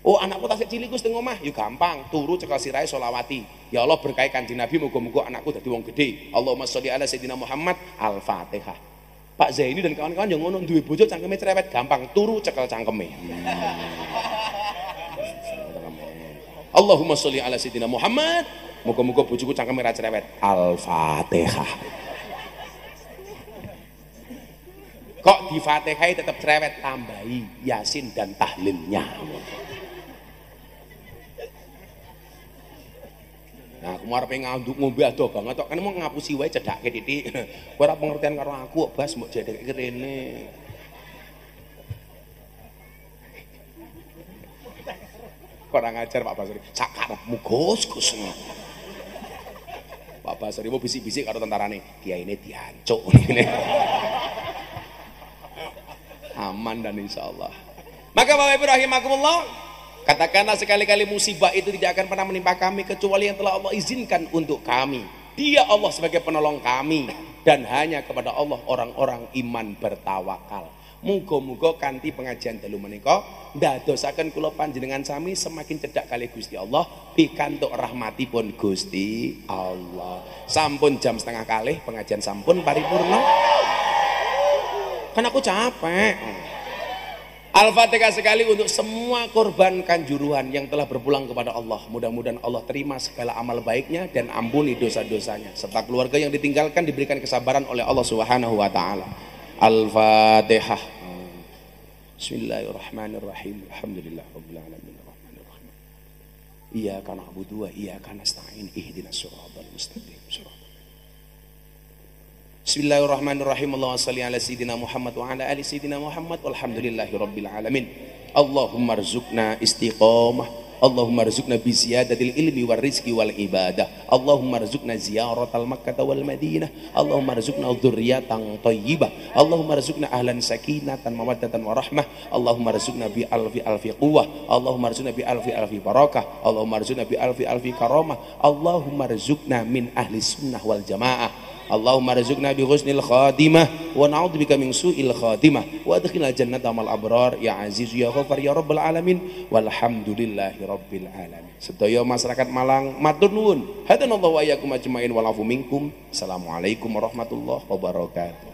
Oh, anakku tasik cilik Gus teng omah, ya gampang, turu cekel sirahe selawati. Ya Allah berkahi Kanjeng Nabi, muga-muga anakku dadi wong gedhe. Allahumma sholli ala sayyidina Muhammad, Al-Fatihah. Pak Zaini dan kawan-kawan yang ngono duwe bojo cangkeme cerewet, gampang turu cekel cangkeme. Allahumma sholli ala sayyidina Muhammad, muga-muga bojoku cangkeme ra cerewet. Al-Fatihah. Kok di Fatihah tetap cerewet, tambahi Yasin dan tahlilnya. Nah, aku mau pengen ngombe ado banget tok kan mau ngapusi wae cedhake titik. Kowe ora pengertian karo aku kok Bas mbok jedheke rene. Kurang ajar Pak Basri. Sakarepmu Gus. Pak Basri mau bisik-bisik karo tentarane. Kiai ini diancuk ngene. Aman dan insyaallah. Maka Bapak Ibu rahimakumullah, katakanlah sekali-kali musibah itu tidak akan pernah menimpa kami kecuali yang telah Allah izinkan untuk kami. Dia Allah sebagai penolong kami dan hanya kepada Allah orang-orang iman bertawakal. Muga-muga kanthi pengajian dalu menika ndadosaken kula panjenengan sami semakin cedhak kalih Gusti Allah pikantuk rahmatipun Gusti Allah. Sampun jam 3:30 pengajian sampun paripurna. Kan aku capek. Al-Fatihah sekali untuk semua korban kanjuruhan yang telah berpulang kepada Allah. Mudah-mudahan Allah terima segala amal baiknya dan ampuni dosa-dosanya. Serta keluarga yang ditinggalkan diberikan kesabaran oleh Allah Subhanahu wa taala. Al-Fatihah. Bismillahirrahmanirrahim. Alhamdulillahirabbil alamin arrahmanir rahim. Iyyaka na'budu wa iyyaka nasta'in. Ihdinas siratal mustaqim. Bismillahirrahmanirrahim. Allahumma shalli ala sayyidina Muhammad wa ala ali sayyidina Muhammad walhamdulillahi rabbil alamin. Allahumma rzuqna istiqamah. Allahumma rzuqna bi ziyadatil ilmi war rizqi wal ibadah. Allahumma rzuqna ziyaratal Makkah wal Madinah. Allahumma rzuqna dzurriyyatan thayyibah. Allahumma rzuqna ahlan sakinatan mawaddatan wa rahmah. Allahumma rzuqna bi alfi alfi quwwah. Allahumma rzuqna bi alfi alfi barakah. Allahumma rzuqna bi alfi alfi karamah. Allahumma rzuqna min ahli sunnah wal jamaah. Allahumma rizqna bi husnil khatimah wa na'udzubika min su'il khatimah wa adkhilna jannata mal abrar ya aziz ya ghafar ya rabbal alamin walhamdulillahi rabbil alamin. Sedaya masyarakat Malang matur nuwun. Hadanallahu wa iyyakum ajmain wal afu minkum. Assalamualaikum warahmatullahi wabarakatuh.